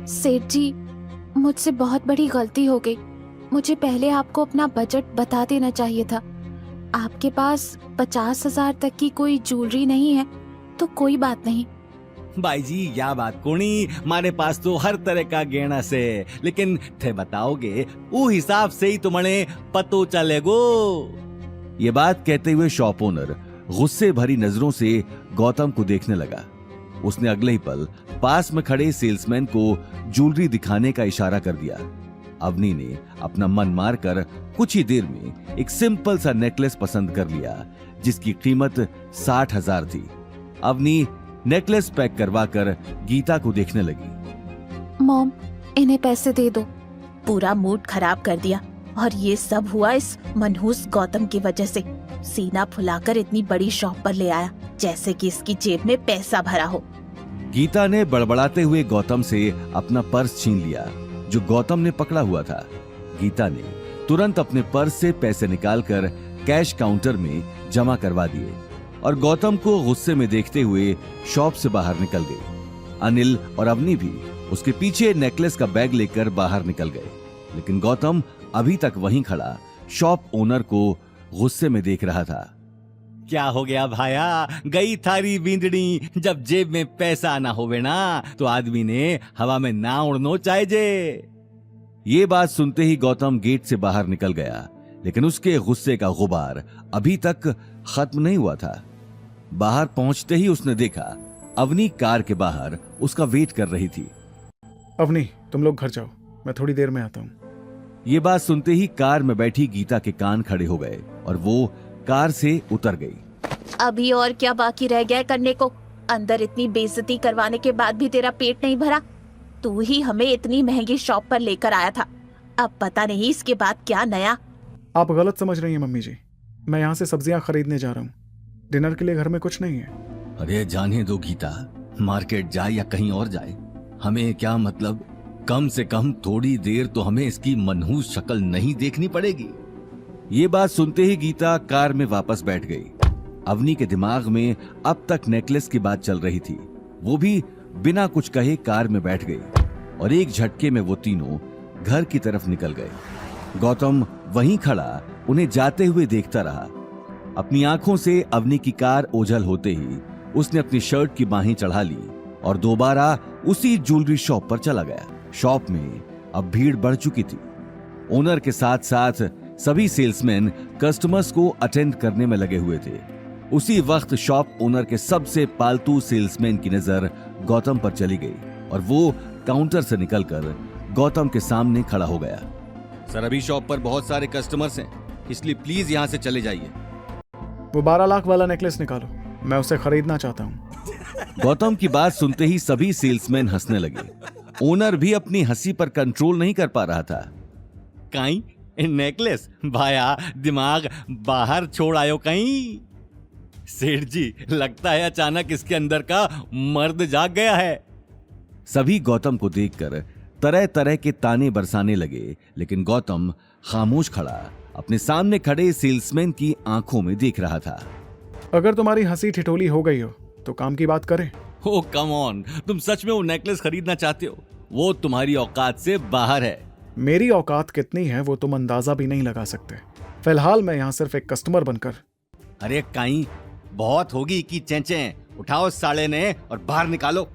सेठ जी, मुझसे बहुत बड़ी गलती हो गई। मुझे पहले आपको अपना बजट बता देना चाहिए था। आपके पास 50,000 तक की कोई ज्वेलरी नहीं है तो कोई बात नहीं। भाई जी, या बात कोनी, हमारे पास तो हर तरह का गहना से, लेकिन थे बताओगे वो हिसाब से ही तुम्हें पतो चलेगो। ये बात कहते हुए शॉप ओनर गुस्से भरी नजरों से गौतम को देखने लगा। उसने अगले ही पल पास में खड़े सेल्समैन को ज्वेलरी दिखाने का इशारा कर दिया। अवनी ने अपना मन मारकर कुछ ही देर में एक सिंपल सा नेकलेस पसंद कर लिया, जिसकी कीमत 60,000 थी। अवनी नेकलेस पैक करवाकर गीता को देखने लगी। मॉम, इन्हें पैसे दे दो। पूरा मूड खराब कर दिया, और ये सब हुआ इस मनहूस गौतम की वजह से। सीना फुलाकर इतनी बड़ी शॉप पर ले आया, जैसे कि इसकी जेब में पैसा भरा हो। गीता ने बड़बड़ाते हुए गौतम से अपना पर्स छीन लिया, जो गौतम ने पकड़ा हुआ था। गीता ने तुरंत अपने पर्स से पैसे निकालकर कैश काउंटर में जमा करवा दिए और गौतम को गुस्से में देखते हुए शॉप से बाहर निकल गई। अनिल और अवनी भी उसके पीछे नेकलेस का बैग लेकर बाहर निकल गए, लेकिन गौतम अभी तक वहीं खड़ा शॉप ओनर को गुस्से में देख रहा था। क्या हो गया भाया, गई थारी बींदड़ी। जब जेब में पैसा ना होवे ना तो आदमी ने हवा में ना उड़नो चाहिए। ये बात सुनते ही गौतम गेट से बाहर निकल गया, लेकिन उसके गुस्से का गुबार अभी तक खत्म नहीं हुआ था। बाहर पहुंचते ही उसने देखा अवनी कार के बाहर उसका वेट कर रही थी। अवनी, तुम लोग घर जाओ, मैं थोड़ी देर में आता हूँ। ये बात सुनते ही कार में बैठी गीता के कान खड़े हो गए और वो कार से उतर गई। अभी और क्या बाकी रह गया है करने को? अंदर इतनी बेइज्जती करवाने के बाद भी तेरा पेट नहीं भरा? तू ही हमें इतनी महंगी शॉप पर लेकर आया था, अब पता नहीं इसके बाद क्या नया। आप गलत समझ रही हैं मम्मी जी। मैं यहाँ से सब्जियां खरीदने जा रहा हूँ, डिनर के लिए घर में कुछ नहीं है। अरे जाने दो गीता, मार्केट जाए या कहीं और जाए, हमें क्या मतलब। कम से कम थोड़ी देर तो हमें इसकी मनहूस शक्ल नहीं देखनी पड़ेगी। ये बात सुनते ही गीता कार में वापस बैठ गई। अवनी के दिमाग में अब तक नेकलेस की बात चल रही थी, वो भी बिना कुछ कहे कार में बैठ गई और एक झटके में वो तीनों घर की तरफ निकल गए। गौतम वहीं खड़ा उन्हें जाते हुए देखता रहा। अपनी आंखों से अवनी की कार ओझल होते ही उसने अपनी शर्ट की बाहें चढ़ा ली और दोबारा उसी ज्वेलरी शॉप पर चला गया। शॉप में अब भीड़ बढ़ चुकी थी। ओनर के साथ साथ सभी सेल्समैन कस्टमर्स को अटेंड करने में लगे हुए थे। उसी वक्त शॉप ओनर के सबसे पालतू सेल्समैन की नजर गौतम पर चली गई और वो काउंटर से निकलकर गौतम के सामने खड़ा हो गया। सर, अभी शॉप पर बहुत सारे कस्टमर्स हैं, इसलिए प्लीज यहाँ से चले जाइए। वो 12 लाख वाला नेकलेस निकालो, मैं उसे खरीदना चाहता हूँ। गौतम की बात सुनते ही सभी सेल्समैन हंसने लगे। ओनर भी अपनी हंसी पर कंट्रोल नहीं कर पा रहा था। काई नेकलेस भाया, दिमाग बाहर छोड़ आयो कहीं। सेठ जी, लगता है अचानक इसके अंदर का मर्द जाग गया है। सभी गौतम को देखकर तरह तरह के ताने बरसाने लगे, लेकिन गौतम खामोश खड़ा अपने सामने खड़े सेल्समैन की आंखों में देख रहा था। अगर तुम्हारी हंसी ठिठोली हो गई हो तो काम की बात करें। ओ कम ऑन, तुम सच में वो नेकलेस खरीदना चाहते हो? वो तुम्हारी औकात से बाहर है। मेरी औकात कितनी है वो तुम अंदाजा भी नहीं लगा सकते। फिलहाल मैं यहाँ सिर्फ एक कस्टमर बनकर। अरे काई, बहुत होगी की चेंचे। उठाओ साले ने और बाहर निकालो।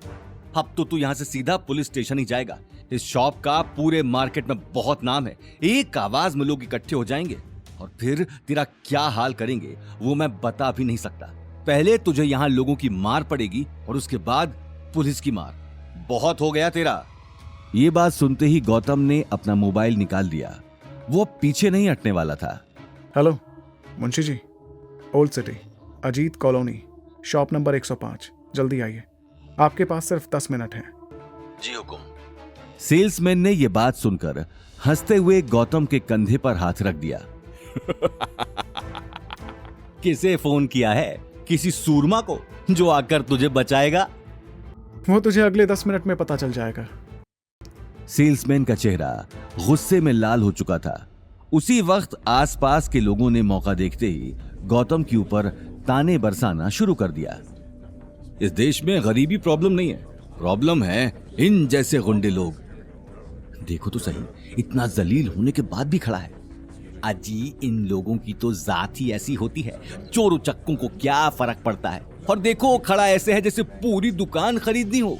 अब तो तू यहाँ से सीधा पुलिस स्टेशन ही जाएगा। इस शॉप का पूरे मार्केट में बहुत नाम है। एक आवाज में लोग इकट्ठे हो जाएंगे और फिर तेरा क्या हाल करेंगे वो मैं बता भी नहीं सकता। पहले तुझे यहाँ लोगों की मार पड़ेगी और उसके बाद पुलिस की मार। बहुत हो गया तेरा। ये बात सुनते ही गौतम ने अपना मोबाइल निकाल लिया। वो पीछे नहीं हटने वाला था। Hello Munshi ji, old city, Ajit colony, shop number 105, जल्दी आइए, आपके पास सिर्फ 10 मिनट हैं। जी हुकुम। सेल्समैन ने यह बात सुनकर हंसते हुए गौतम के कंधे पर हाथ रख दिया। किसे फोन किया है? किसी सूरमा को जो आकर तुझे बचाएगा? वो तुझे अगले 10 मिनट में पता चल जाएगा। सेल्समैन का चेहरा गुस्से में लाल हो चुका था। उसी वक्त आसपास के लोगों ने मौका देखते ही गौतम के ऊपर ताने बरसाना शुरू कर दिया। इस देश में गरीबी प्रॉब्लम नहीं है, प्रॉब्लम है इन जैसे गुंडे लोग। देखो तो सही, इतना जलील होने के बाद भी खड़ा है। अजी, इन लोगों की तो जात ही ऐसी होती है। चोर उचक्कों को क्या फर्क पड़ता है? और देखो, खड़ा ऐसे है जैसे पूरी दुकान खरीदनी हो।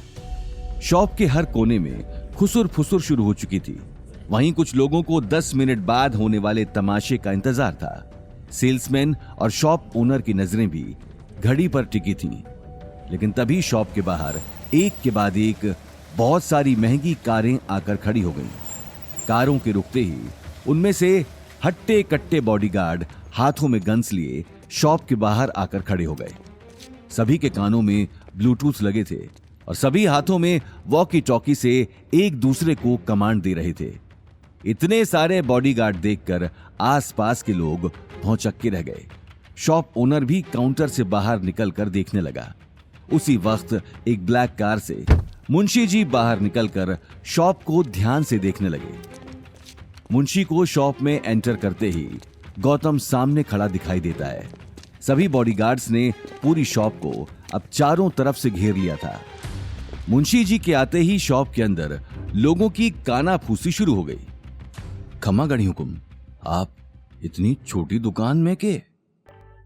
शॉप के हर कोने में खुसुर फुसुर शुरू हो चुकी थी। वहीं कुछ लोगों को 10 मिनट बाद होने वाले तमाशे का इंतजार था। सेल्समैन और शॉप ओनर की नजरें भी घड़ी पर टिकी थीं। लेकिन तभी शॉप के बाहर एक के बाद एक बहुत सारी महंगी कारें आकर खड़ी हो गईं। कारों के रुकते ही उनमें से हट्टे कट्टे बॉडीगार्ड हाथों में गन्स लिए शॉप के बाहर आकर खड़े हो गए। सभी के कानों में ब्लूटूथ लगे थे और सभी हाथों में वॉकी टॉकी से एक दूसरे को कमांड दे रहे थे। इतने सारे बॉडीगार्ड देखकर आसपास के लोग भौंचक्के रह गए। शॉप ओनर भी काउंटर से बाहर निकलकर देखने लगा। उसी वक्त एक ब्लैक कार से मुंशी जी बाहर निकलकर शॉप को ध्यान से देखने लगे। मुंशी को शॉप में एंटर करते ही गौतम सामने खड़ा दिखाई देता है। सभी बॉडीगार्ड्स ने पूरी शॉप को अब चारों तरफ से घेर लिया था। मुंशी जी के आते ही शॉप के अंदर लोगों की कानाफूसी शुरू हो गई। खमा गढ़ी हुकुम, आप इतनी छोटी दुकान में के?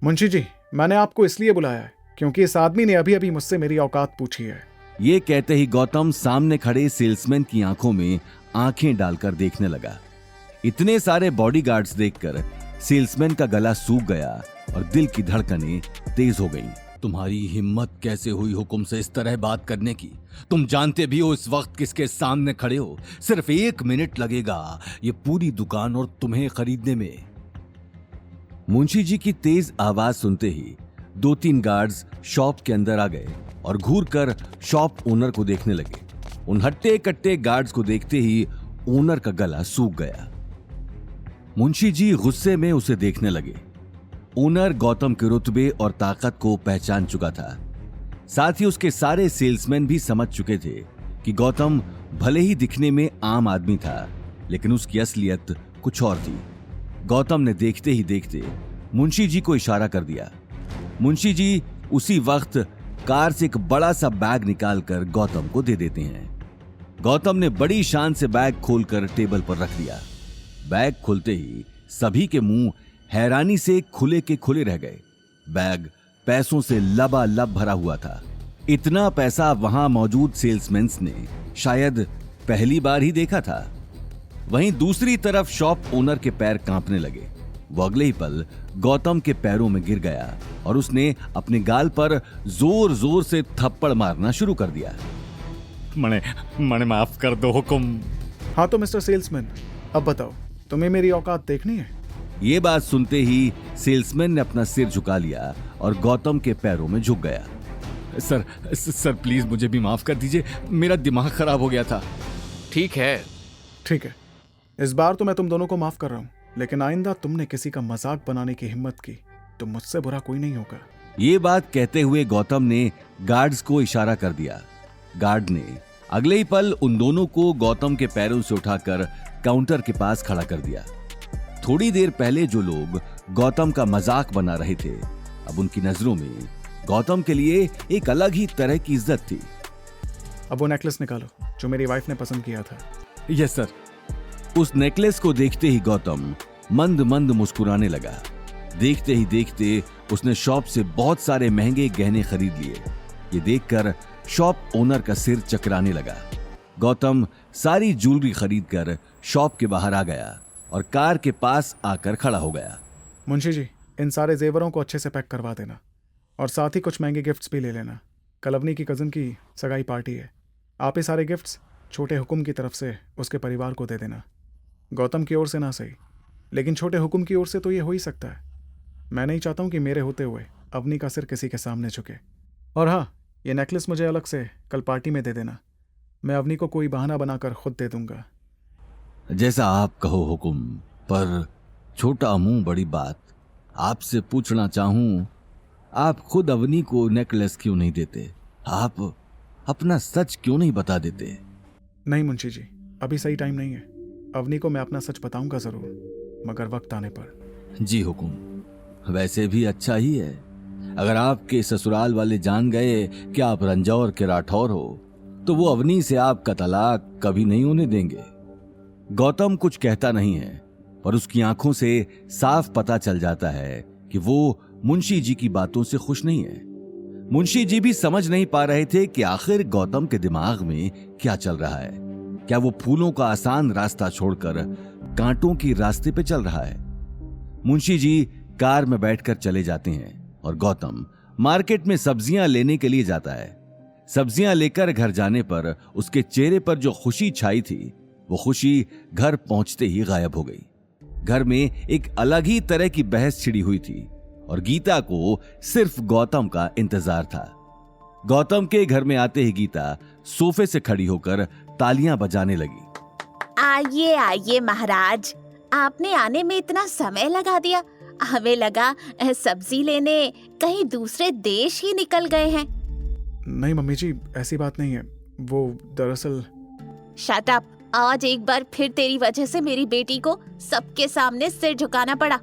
मुंशी जी, मैंने आपको इसलिए बुलाया है क्योंकि इस आदमी ने अभी अभी मुझसे मेरी औकात पूछी है। ये कहते ही गौतम सामने खड़े सेल्समैन की आंखों में आंखें डालकर देखने लगा। इतने सारे बॉडीगार्ड्स देखकर सेल्समैन का गला सूख गया और दिल की धड़कनें तेज हो गईं। तुम्हारी हिम्मत कैसे हुई हुकुम से इस तरह बात करने की? तुम जानते भी हो इस वक्त किसके सामने खड़े हो। सिर्फ 1 मिनट लगेगा ये पूरी दुकान और तुम्हें खरीदने में। मुंशी जी की तेज आवाज सुनते ही 2-3 गार्ड्स शॉप के अंदर आ गए और घूरकर शॉप ओनर को देखने लगे। उन हट्टे कट्टे गार्ड्स को देखते ही ओनर का गला सूख गया। मुंशी जी गुस्से में उसे देखने लगे। ओनर गौतम के रुतबे और ताकत को पहचान चुका था। साथ ही उसके सारे सेल्समैन भी समझ चुके थे कि गौतम भले ही दिखने में आम आदमी था, लेकिन उसकी असलियत कुछ और थी। गौतम ने देखते ही देखते मुंशी जी को इशारा कर दिया। मुंशी जी उसी वक्त कार से एक बड़ा सा बैग निकालकर गौतम को दे देते हैं। गौतम ने बड़ी शान से बैग खोलकर टेबल पर रख दिया। बैग खुलते ही सभी के मुंह हैरानी से खुले के खुले रह गए। बैग पैसों से लबालब भरा हुआ था। इतना पैसा वहां मौजूद सेल्समैन ने शायद पहली बार ही देखा था। वहीं दूसरी तरफ शॉप ओनर के पैर कांपने लगे। वो अगले ही पल गौतम के पैरों में गिर गया और उसने अपने गाल पर जोर जोर से थप्पड़ मारना शुरू कर दिया। मने माफ कर दो हुकुम। हाँ तो मिस्टर सेल्समैन, अब बताओ तुम्हें मेरी औकात देखनी है? ये बात सुनते ही सेल्समैन ने अपना सिर झुका लिया और गौतम के पैरों में झुक गया। सर प्लीज मुझे भी माफ कर दीजिए, मेरा दिमाग खराब हो गया था। ठीक है, इस बार तो मैं तुम दोनों को माफ कर रहा हूँ, लेकिन आइंदा तुमने किसी का मजाक बनाने की हिम्मत की तो मुझसे बुरा कोई नहीं होगा। ये बात कहते हुए गौतम ने गार्ड्स को इशारा कर दिया। गार्ड ने अगले ही पल उन दोनों को गौतम के पैरों से उठाकर काउंटर के पास खड़ा कर दिया। थोड़ी देर पहले जो लोग गौतम का मजाक बना रहे थे, अब उनकी नजरों में गौतम के लिए एक अलग ही तरह की इज्जत थी। अब वो नेकलेस निकालो जो मेरी वाइफ ने पसंद किया था। Yes sir. उस नेकलेस को देखते ही गौतम मंद मंद मुस्कुराने लगा। देखते ही देखते उसने शॉप से बहुत सारे महंगे गहने खरीद लिए। ये देखकर शॉप ओनर का सिर चकराने लगा। गौतम सारी ज्वेलरी खरीदकर शॉप के बाहर आ गया और कार के पास आकर खड़ा हो गया। मुंशी जी, इन सारे जेवरों को अच्छे से पैक करवा देना और साथ ही कुछ महंगे गिफ्ट्स भी ले लेना। कल अवनी की कज़न की सगाई पार्टी है। आप ये सारे गिफ्ट्स छोटे हुकुम की तरफ से उसके परिवार को दे देना। गौतम की ओर से ना सही, लेकिन छोटे हुकुम की ओर से तो ये हो ही सकता है। मैं नहीं चाहता हूँ कि मेरे होते हुए अवनी का सिर किसी के सामने झुके। और हाँ, ये नेकलेस मुझे अलग से कल पार्टी में दे देना। मैं अवनी को कोई बहाना बनाकर खुद दे दूंगा। जैसा आप कहो हुकुम, पर छोटा मुंह बड़ी बात। आपसे पूछना चाहूं, आप खुद अवनी को नेकलेस क्यों नहीं देते? आप अपना सच क्यों नहीं बता देते? नहीं मुंशी जी, अभी सही टाइम नहीं है। अवनी को मैं अपना सच बताऊंगा जरूर, मगर वक्त आने पर। जी हुकुम, वैसे भी अच्छा ही है। अगर आपके ससुराल वाले जान गए कि आप रंजौर के राठौर हो तो वो अवनी से आपका तलाक कभी नहीं होने देंगे। गौतम कुछ कहता नहीं है, पर उसकी आंखों से साफ पता चल जाता है कि वो मुंशी जी की बातों से खुश नहीं है। मुंशी जी भी समझ नहीं पा रहे थे कि आखिर गौतम के दिमाग में क्या चल रहा है। क्या वो फूलों का आसान रास्ता छोड़कर कांटों की रास्ते पे चल रहा है? मुंशी जी कार में बैठकर चले जाते हैं और गौतम मार्केट में सब्जियां लेने के लिए जाता है। सब्जियां लेकर घर जाने पर उसके चेहरे पर जो खुशी छाई थी, वो खुशी घर पहुंचते ही गायब हो गई। घर में एक अलग ही तरह की बहस छिड़ी हुई थी और गीता को सिर्फ गौतम का इंतजार था। गौतम के घर में आते ही गीता सोफे से खड़ी होकर तालियां बजाने लगी। आइए आइए महाराज, आपने आने में इतना समय लगा दिया। हमें लगा सब्जी लेने कहीं दूसरे देश ही निकल गए हैं। नहीं मम्मी जी, ऐसी बात नहीं है। वो दरअसल। Shut up. आज एक बार फिर तेरी वजह से मेरी बेटी को सबके सामने सिर झुकाना पड़ा।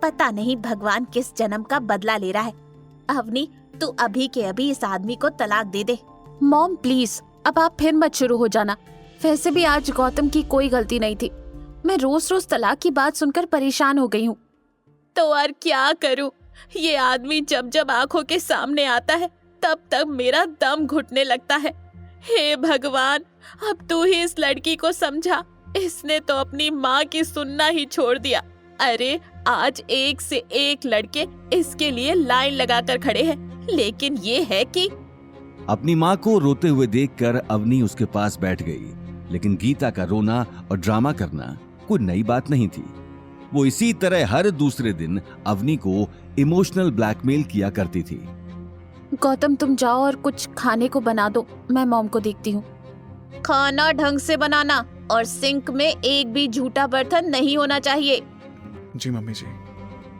पता नहीं भगवान किस जन्म का बदला ले रहा है। अवनी, तू अभी के अभी इस आदमी को तलाक दे दे। मॉम प्लीज, अब आप फिर मत शुरू हो जाना। वैसे भी आज गौतम की कोई गलती नहीं थी। मैं रोज रोज तलाक की बात सुनकर परेशान हो गई हूँ। तो और क्या करूँ? ये आदमी जब जब आंखों के सामने आता है तब तब मेरा दम घुटने लगता है। हे भगवान, अब तू ही इस लड़की को समझा। इसने तो अपनी माँ की सुनना ही छोड़ दिया। अरे आज एक से एक लड़के इसके लिए लाइन लगाकर खड़े हैं, लेकिन ये है कि। अपनी माँ को रोते हुए देखकर अवनी उसके पास बैठ गई, लेकिन गीता का रोना और ड्रामा करना कोई नई बात नहीं थी। वो इसी तरह हर दूसरे दिन अवनी को इमोशनल ब्लैकमेल किया करती थी। गौतम, तुम जाओ और कुछ खाने को बना दो, मैं मॉम को देखती हूँ। खाना ढंग से बनाना और सिंक में एक भी झूठा बर्तन नहीं होना चाहिए। जी मम्मी जी।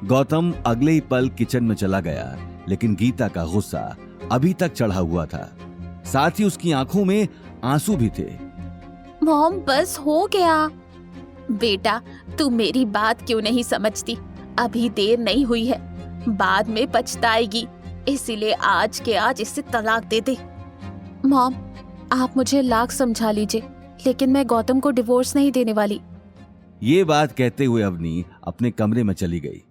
गौतम अगले ही पल किचन में चला गया, लेकिन गीता का गुस्सा अभी तक चढ़ा हुआ था। साथ ही उसकी आंखों में आंसू भी थे। मॉम, बस हो गया। बेटा, तू मेरी बात क्यों नहीं समझती? अभी देर नहीं हुई है, बाद में पछताएगी। इसीलिए आज के आज इसे तलाक दे दे। मॉम, आप मुझे लाख समझा लीजिए, लेकिन मैं गौतम को डिवोर्स नहीं देने वाली। ये बात कहते हुए अवनी अपने कमरे में चली गई।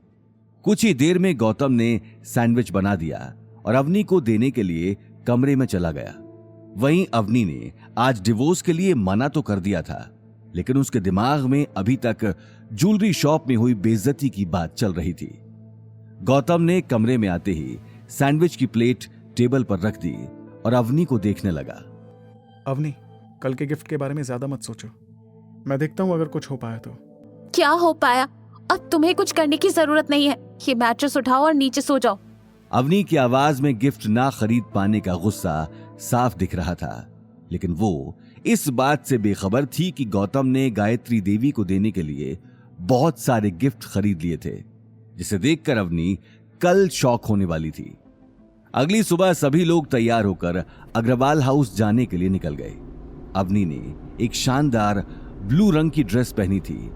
कुछ ही देर में गौतम ने सैंडविच बना दिया और अवनी को देने के लिए कमरे में चला गया। वहीं अवनी ने आज डिवोर्स के लिए मना तो कर दिया था, लेकिन उसके दिमाग में अभी तक ज्वेलरी शॉप में हुई बेइज्जती की बात चल रही थी। गौतम ने कमरे में आते ही सैंडविच की प्लेट टेबल पर रख दी और अवनी को देखने लगा। अवनी, कल के गिफ्ट के बारे में ज्यादा मत सोचो, मैं देखता हूँ अगर कुछ हो पाया तो। क्या हो पाया? अब तुम्हें कुछ करने की जरूरत नहीं है। ये मैट्रेस उठाओ और नीचे सो जाओ। अवनी की आवाज में गिफ्ट ना खरीद पाने का गुस्सा साफ दिख रहा था, लेकिन वो इस बात से बेखबर थी कि गौतम ने गायत्री देवी को देने के लिए बहुत सारे गिफ्ट खरीद लिए थे, जिसे देखकर अवनी कल शॉक होने वाली थी। अगली सुबह सभी लोग तैयार होकर अग्रवाल हाउस जाने के लिए निकल गए। अवनी ने एक शानदार ब्लू रंग की ड्रेस पहनी थी,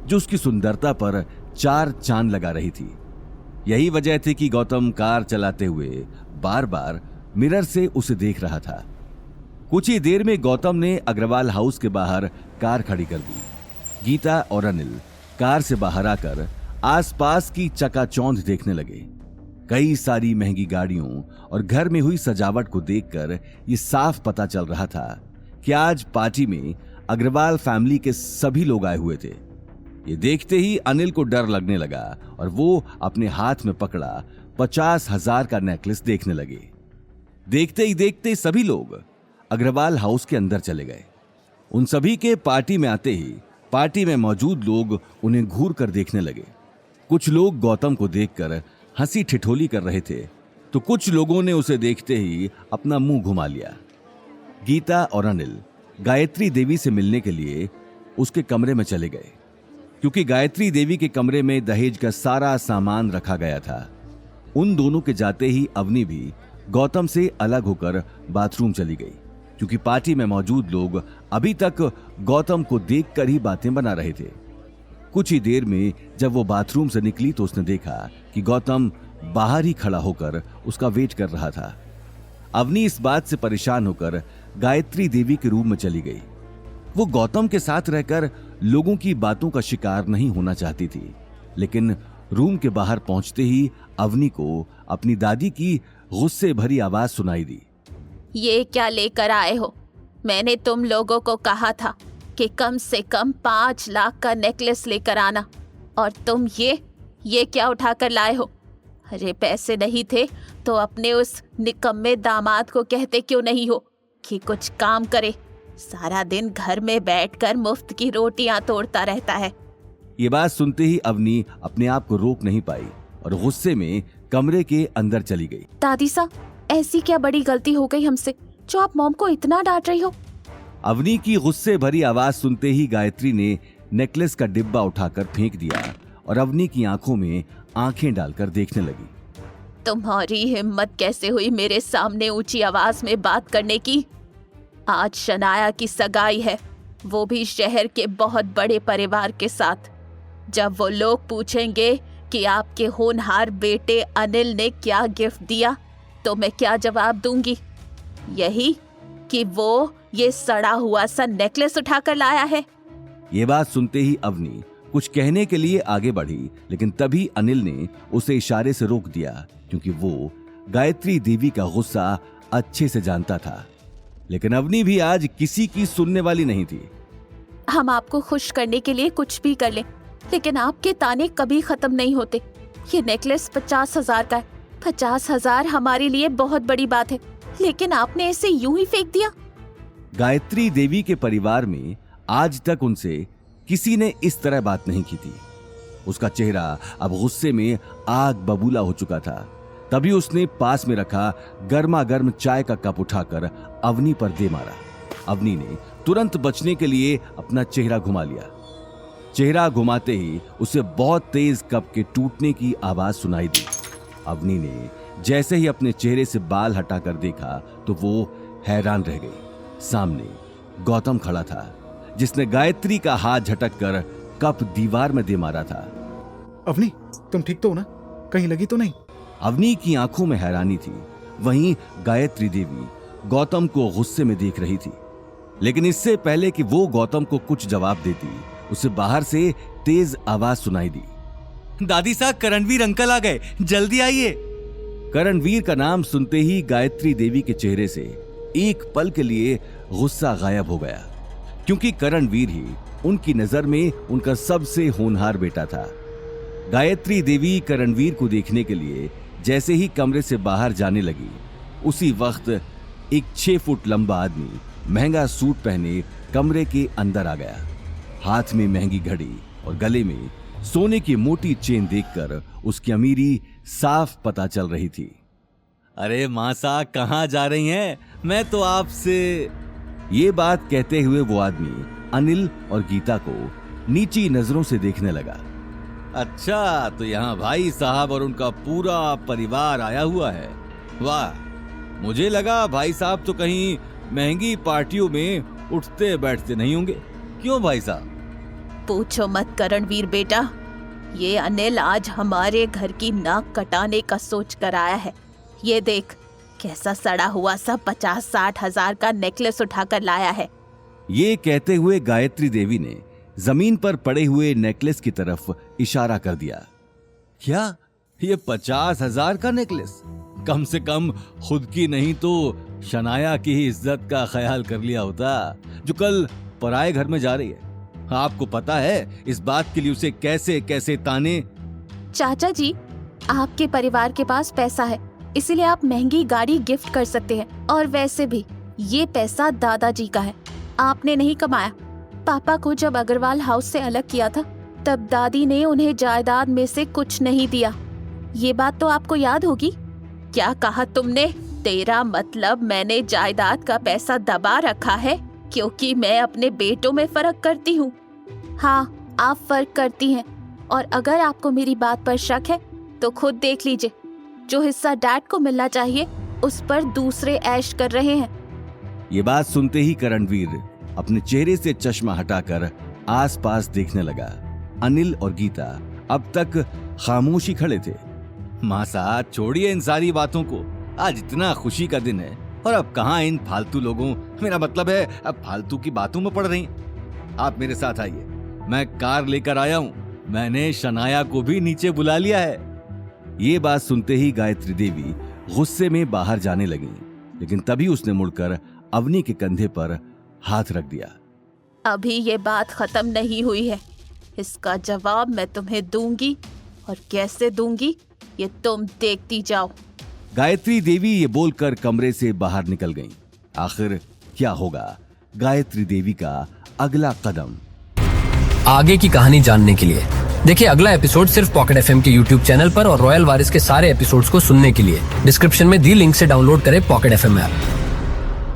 जो उसकी सुंदरता पर 4 चांद लगा रही थी। यही वजह थी कि गौतम कार चलाते हुए बार बार मिरर से उसे देख रहा था। कुछ ही देर में गौतम ने अग्रवाल हाउस के बाहर कार खड़ी कर दी। गीता और अनिल कार से बाहर आकर आसपास की चकाचौंध देखने लगे। कई सारी महंगी गाड़ियों और घर में हुई सजावट को देखकर ये साफ पता चल रहा था कि आज पार्टी में अग्रवाल फैमिली के सभी लोग आए हुए थे। ये देखते ही अनिल को डर लगने लगा और वो अपने हाथ में पकड़ा 50,000 का नेकलेस देखने लगे। देखते ही देखते सभी लोग अग्रवाल हाउस के अंदर चले गए। उन सभी के पार्टी में आते ही पार्टी में मौजूद लोग उन्हें घूर कर देखने लगे। कुछ लोग गौतम को देखकर हंसी ठिठोली कर रहे थे, तो कुछ लोगों ने उसे देखते ही अपना मुंह घुमा लिया। गीता और अनिल गायत्री देवी से मिलने के लिए उसके कमरे में चले गए, क्योंकि गायत्री देवी के कमरे में दहेज का सारा सामान रखा गया था। उन दोनों के जाते ही अवनी भी गौतम से अलग होकर बाथरूम चली गई, क्योंकि पार्टी में मौजूद लोग अभी तक गौतम को देखकर ही बातें बना रहे थे। कुछ ही देर में जब वो बाथरूम से निकली तो उसने देखा कि गौतम बाहर ही खड़ा होकर उसका वेट कर रहा था। अवनी इस बात से परेशान होकर गायत्री देवी के रूम में चली गई। वो गौतम के साथ रहकर लोगों की बातों का शिकार नहीं होना चाहती थी, लेकिन रूम के बाहर पहुंचते ही अवनी को अपनी दादी की गुस्से भरी आवाज सुनाई दी। ये क्या लेकर आए हो? मैंने तुम लोगों को कहा था कि कम से कम 5 लाख का नेकलेस लेकर आना, और तुम ये क्या उठाकर लाए हो? अरे पैसे नहीं थे तो अपने उस निकम्मे दामाद को कहते क्यों नहीं हो कि कुछ काम करे? सारा दिन घर में बैठकर मुफ्त की रोटियां तोड़ता रहता है। ये बात सुनते ही अवनी अपने आप को रोक नहीं पाई और गुस्से में कमरे के अंदर चली गई। दादी सा, ऐसी क्या बड़ी गलती हो गई हमसे जो आप मॉम को इतना डांट रही हो? अवनी की गुस्से भरी आवाज सुनते ही गायत्री ने नेकलेस का डिब्बा उठाकर फेंक दिया और अवनी की आंखों में आंखें डालकर देखने लगी। तुम्हारी हिम्मत कैसे हुई मेरे सामने ऊंची आवाज में बात करने की? आज शनाया की सगाई है, वो भी शहर के बहुत बड़े परिवार के साथ। जब वो लोग पूछेंगे कि आपके होनहार बेटे अनिल ने क्या गिफ्ट दिया, तो मैं क्या जवाब दूंगी? यही कि वो ये सड़ा हुआ सा नेकलेस उठाकर लाया है। ये बात सुनते ही अवनी कुछ कहने के लिए आगे बढ़ी, लेकिन तभी अनिल ने उसे इशारे से रोक दिया, क्योंकि वो गायत्री देवी का गुस्सा अच्छे से जानता था। लेकिन अवनी भी आज किसी की सुनने वाली नहीं थी। हम आपको खुश करने के लिए कुछ भी कर लें, लेकिन आपके ताने कभी खत्म नहीं होते। ये नेकलेस 50,000 का है। 50,000 हमारे लिए बहुत बड़ी बात है, लेकिन आपने इसे यूं ही फेंक दिया। गायत्री देवी के परिवार में आज तक उनसे किसी ने इस तरह बात नहीं की थी। उसका चेहरा अब गुस्से में आग बबूला हो चुका था। तभी उसने पास में रखा गर्मा गर्म चाय का कप उठाकर अवनी पर दे मारा। अवनी ने तुरंत बचने के लिए अपना चेहरा घुमा लिया। चेहरा घुमाते ही उसे बहुत तेज कप के टूटने की आवाज सुनाई दी। अवनी ने जैसे ही अपने चेहरे से बाल हटाकर देखा तो वो हैरान रह गई। सामने गौतम खड़ा था, जिसने गायत्री का हाथ झटककर कप दीवार में दे मारा था। अवनी, तुम ठीक तो हो ना? कहीं लगी तो नहीं? अवनी की आंखों में हैरानी थी। वहीं गायत्री देवी गौतम को गुस्से में देख रही थी, लेकिन इससे पहले कि वो गौतम को कुछ जवाब देती, उसे बाहर से तेज आवाज सुनाई दी। दादी साहब, करणवीर अंकल आ गए, जल्दी आइए। करणवीर का नाम सुनते ही गायत्री देवी के चेहरे से एक पल के लिए गुस्सा गायब हो गया, क्योंकि करणवीर ही उनकी नजर में उनका सबसे होनहार बेटा था। गायत्री देवी करणवीर को देखने के लिए जैसे ही कमरे से बाहर जाने लगी, उसी वक्त एक 6 फुट लंबा आदमी महंगा सूट पहने कमरे के अंदर आ गया। हाथ में महंगी घड़ी और गले में सोने की मोटी चेन देखकर उसकी अमीरी साफ पता चल रही थी। अरे मासा, कहाँ जा रही हैं? मैं तो आपसे। ये बात कहते हुए वो आदमी अनिल और गीता को नीची नजरों से देखने लगा। अच्छा, तो यहाँ भाई साहब और उनका पूरा परिवार आया हुआ है। वाह, मुझे लगा भाई साहब तो कहीं महंगी पार्टियों में उठते बैठते नहीं होंगे। क्यों भाई साहब? पूछो मत करणवीर बेटा, ये अनिल आज हमारे घर की नाक कटाने का सोच कर आया है। ये देख कैसा सड़ा हुआ सा 50-60 हजार का नेकलेस उठाकर लाया है। ये कहते हुए गायत्री देवी ने जमीन पर पड़े हुए नेकलेस की तरफ इशारा कर दिया। क्या ये 50,000 का नेकलेस? कम से कम खुद की नहीं तो शनाया की ही इज्जत का ख्याल कर लिया होता, जो कल पराए घर में जा रही है। आपको पता है इस बात के लिए उसे कैसे कैसे ताने। चाचा जी, आपके परिवार के पास पैसा है, इसीलिए आप महंगी गाड़ी गिफ्ट कर सकते हैं। और वैसे भी ये पैसा दादाजी का है, आपने नहीं कमाया। पापा को जब अग्रवाल हाउस से अलग किया था, तब दादी ने उन्हें जायदाद में से कुछ नहीं दिया। ये बात तो आपको याद होगी। क्या कहा तुमने? तेरा मतलब मैंने जायदाद का पैसा दबा रखा है क्योंकि मैं अपने बेटों में फर्क करती हूँ। हाँ, आप फर्क करती हैं, और अगर आपको मेरी बात पर शक है तो खुद देख लीजिए। जो हिस्सा डैड को मिलना चाहिए उस पर दूसरे ऐश कर रहे हैं। ये बात सुनते ही करणवीर अपने चेहरे से चश्मा हटाकर आसपास देखने लगा। अनिल और गीता अब तक खामोशी खड़े थे। माँ साहब, छोड़िए इन सारी बातों को। आज इतना खुशी का दिन है और अब कहाँ इन फालतू लोगों, मेरा मतलब है अब फालतू की बातों में पड़ रही। आप मेरे साथ आइए, मैं कार लेकर आया हूँ। मैंने शनाया को भी नीचे बुला लिया है। ये बात सुनते ही गायत्री देवी गुस्से में बाहर जाने लगी, लेकिन तभी उसने मुड़कर अवनी के कंधे पर हाथ रख दिया। अभी ये बात खत्म नहीं हुई है, इसका जवाब मैं तुम्हें दूंगी, और कैसे दूंगी ये तुम देखती जाओ। गायत्री देवी ये बोलकर कमरे से बाहर निकल गईं। आखिर क्या होगा गायत्री देवी का अगला कदम? आगे की कहानी जानने के लिए देखिए अगला एपिसोड सिर्फ पॉकेट एफएम के यूट्यूब चैनल पर, और रॉयल वारिस के सारे एपिसोड्स को सुनने के लिए डिस्क्रिप्शन में दी लिंक से डाउनलोड करें पॉकेट एफएम ऐप।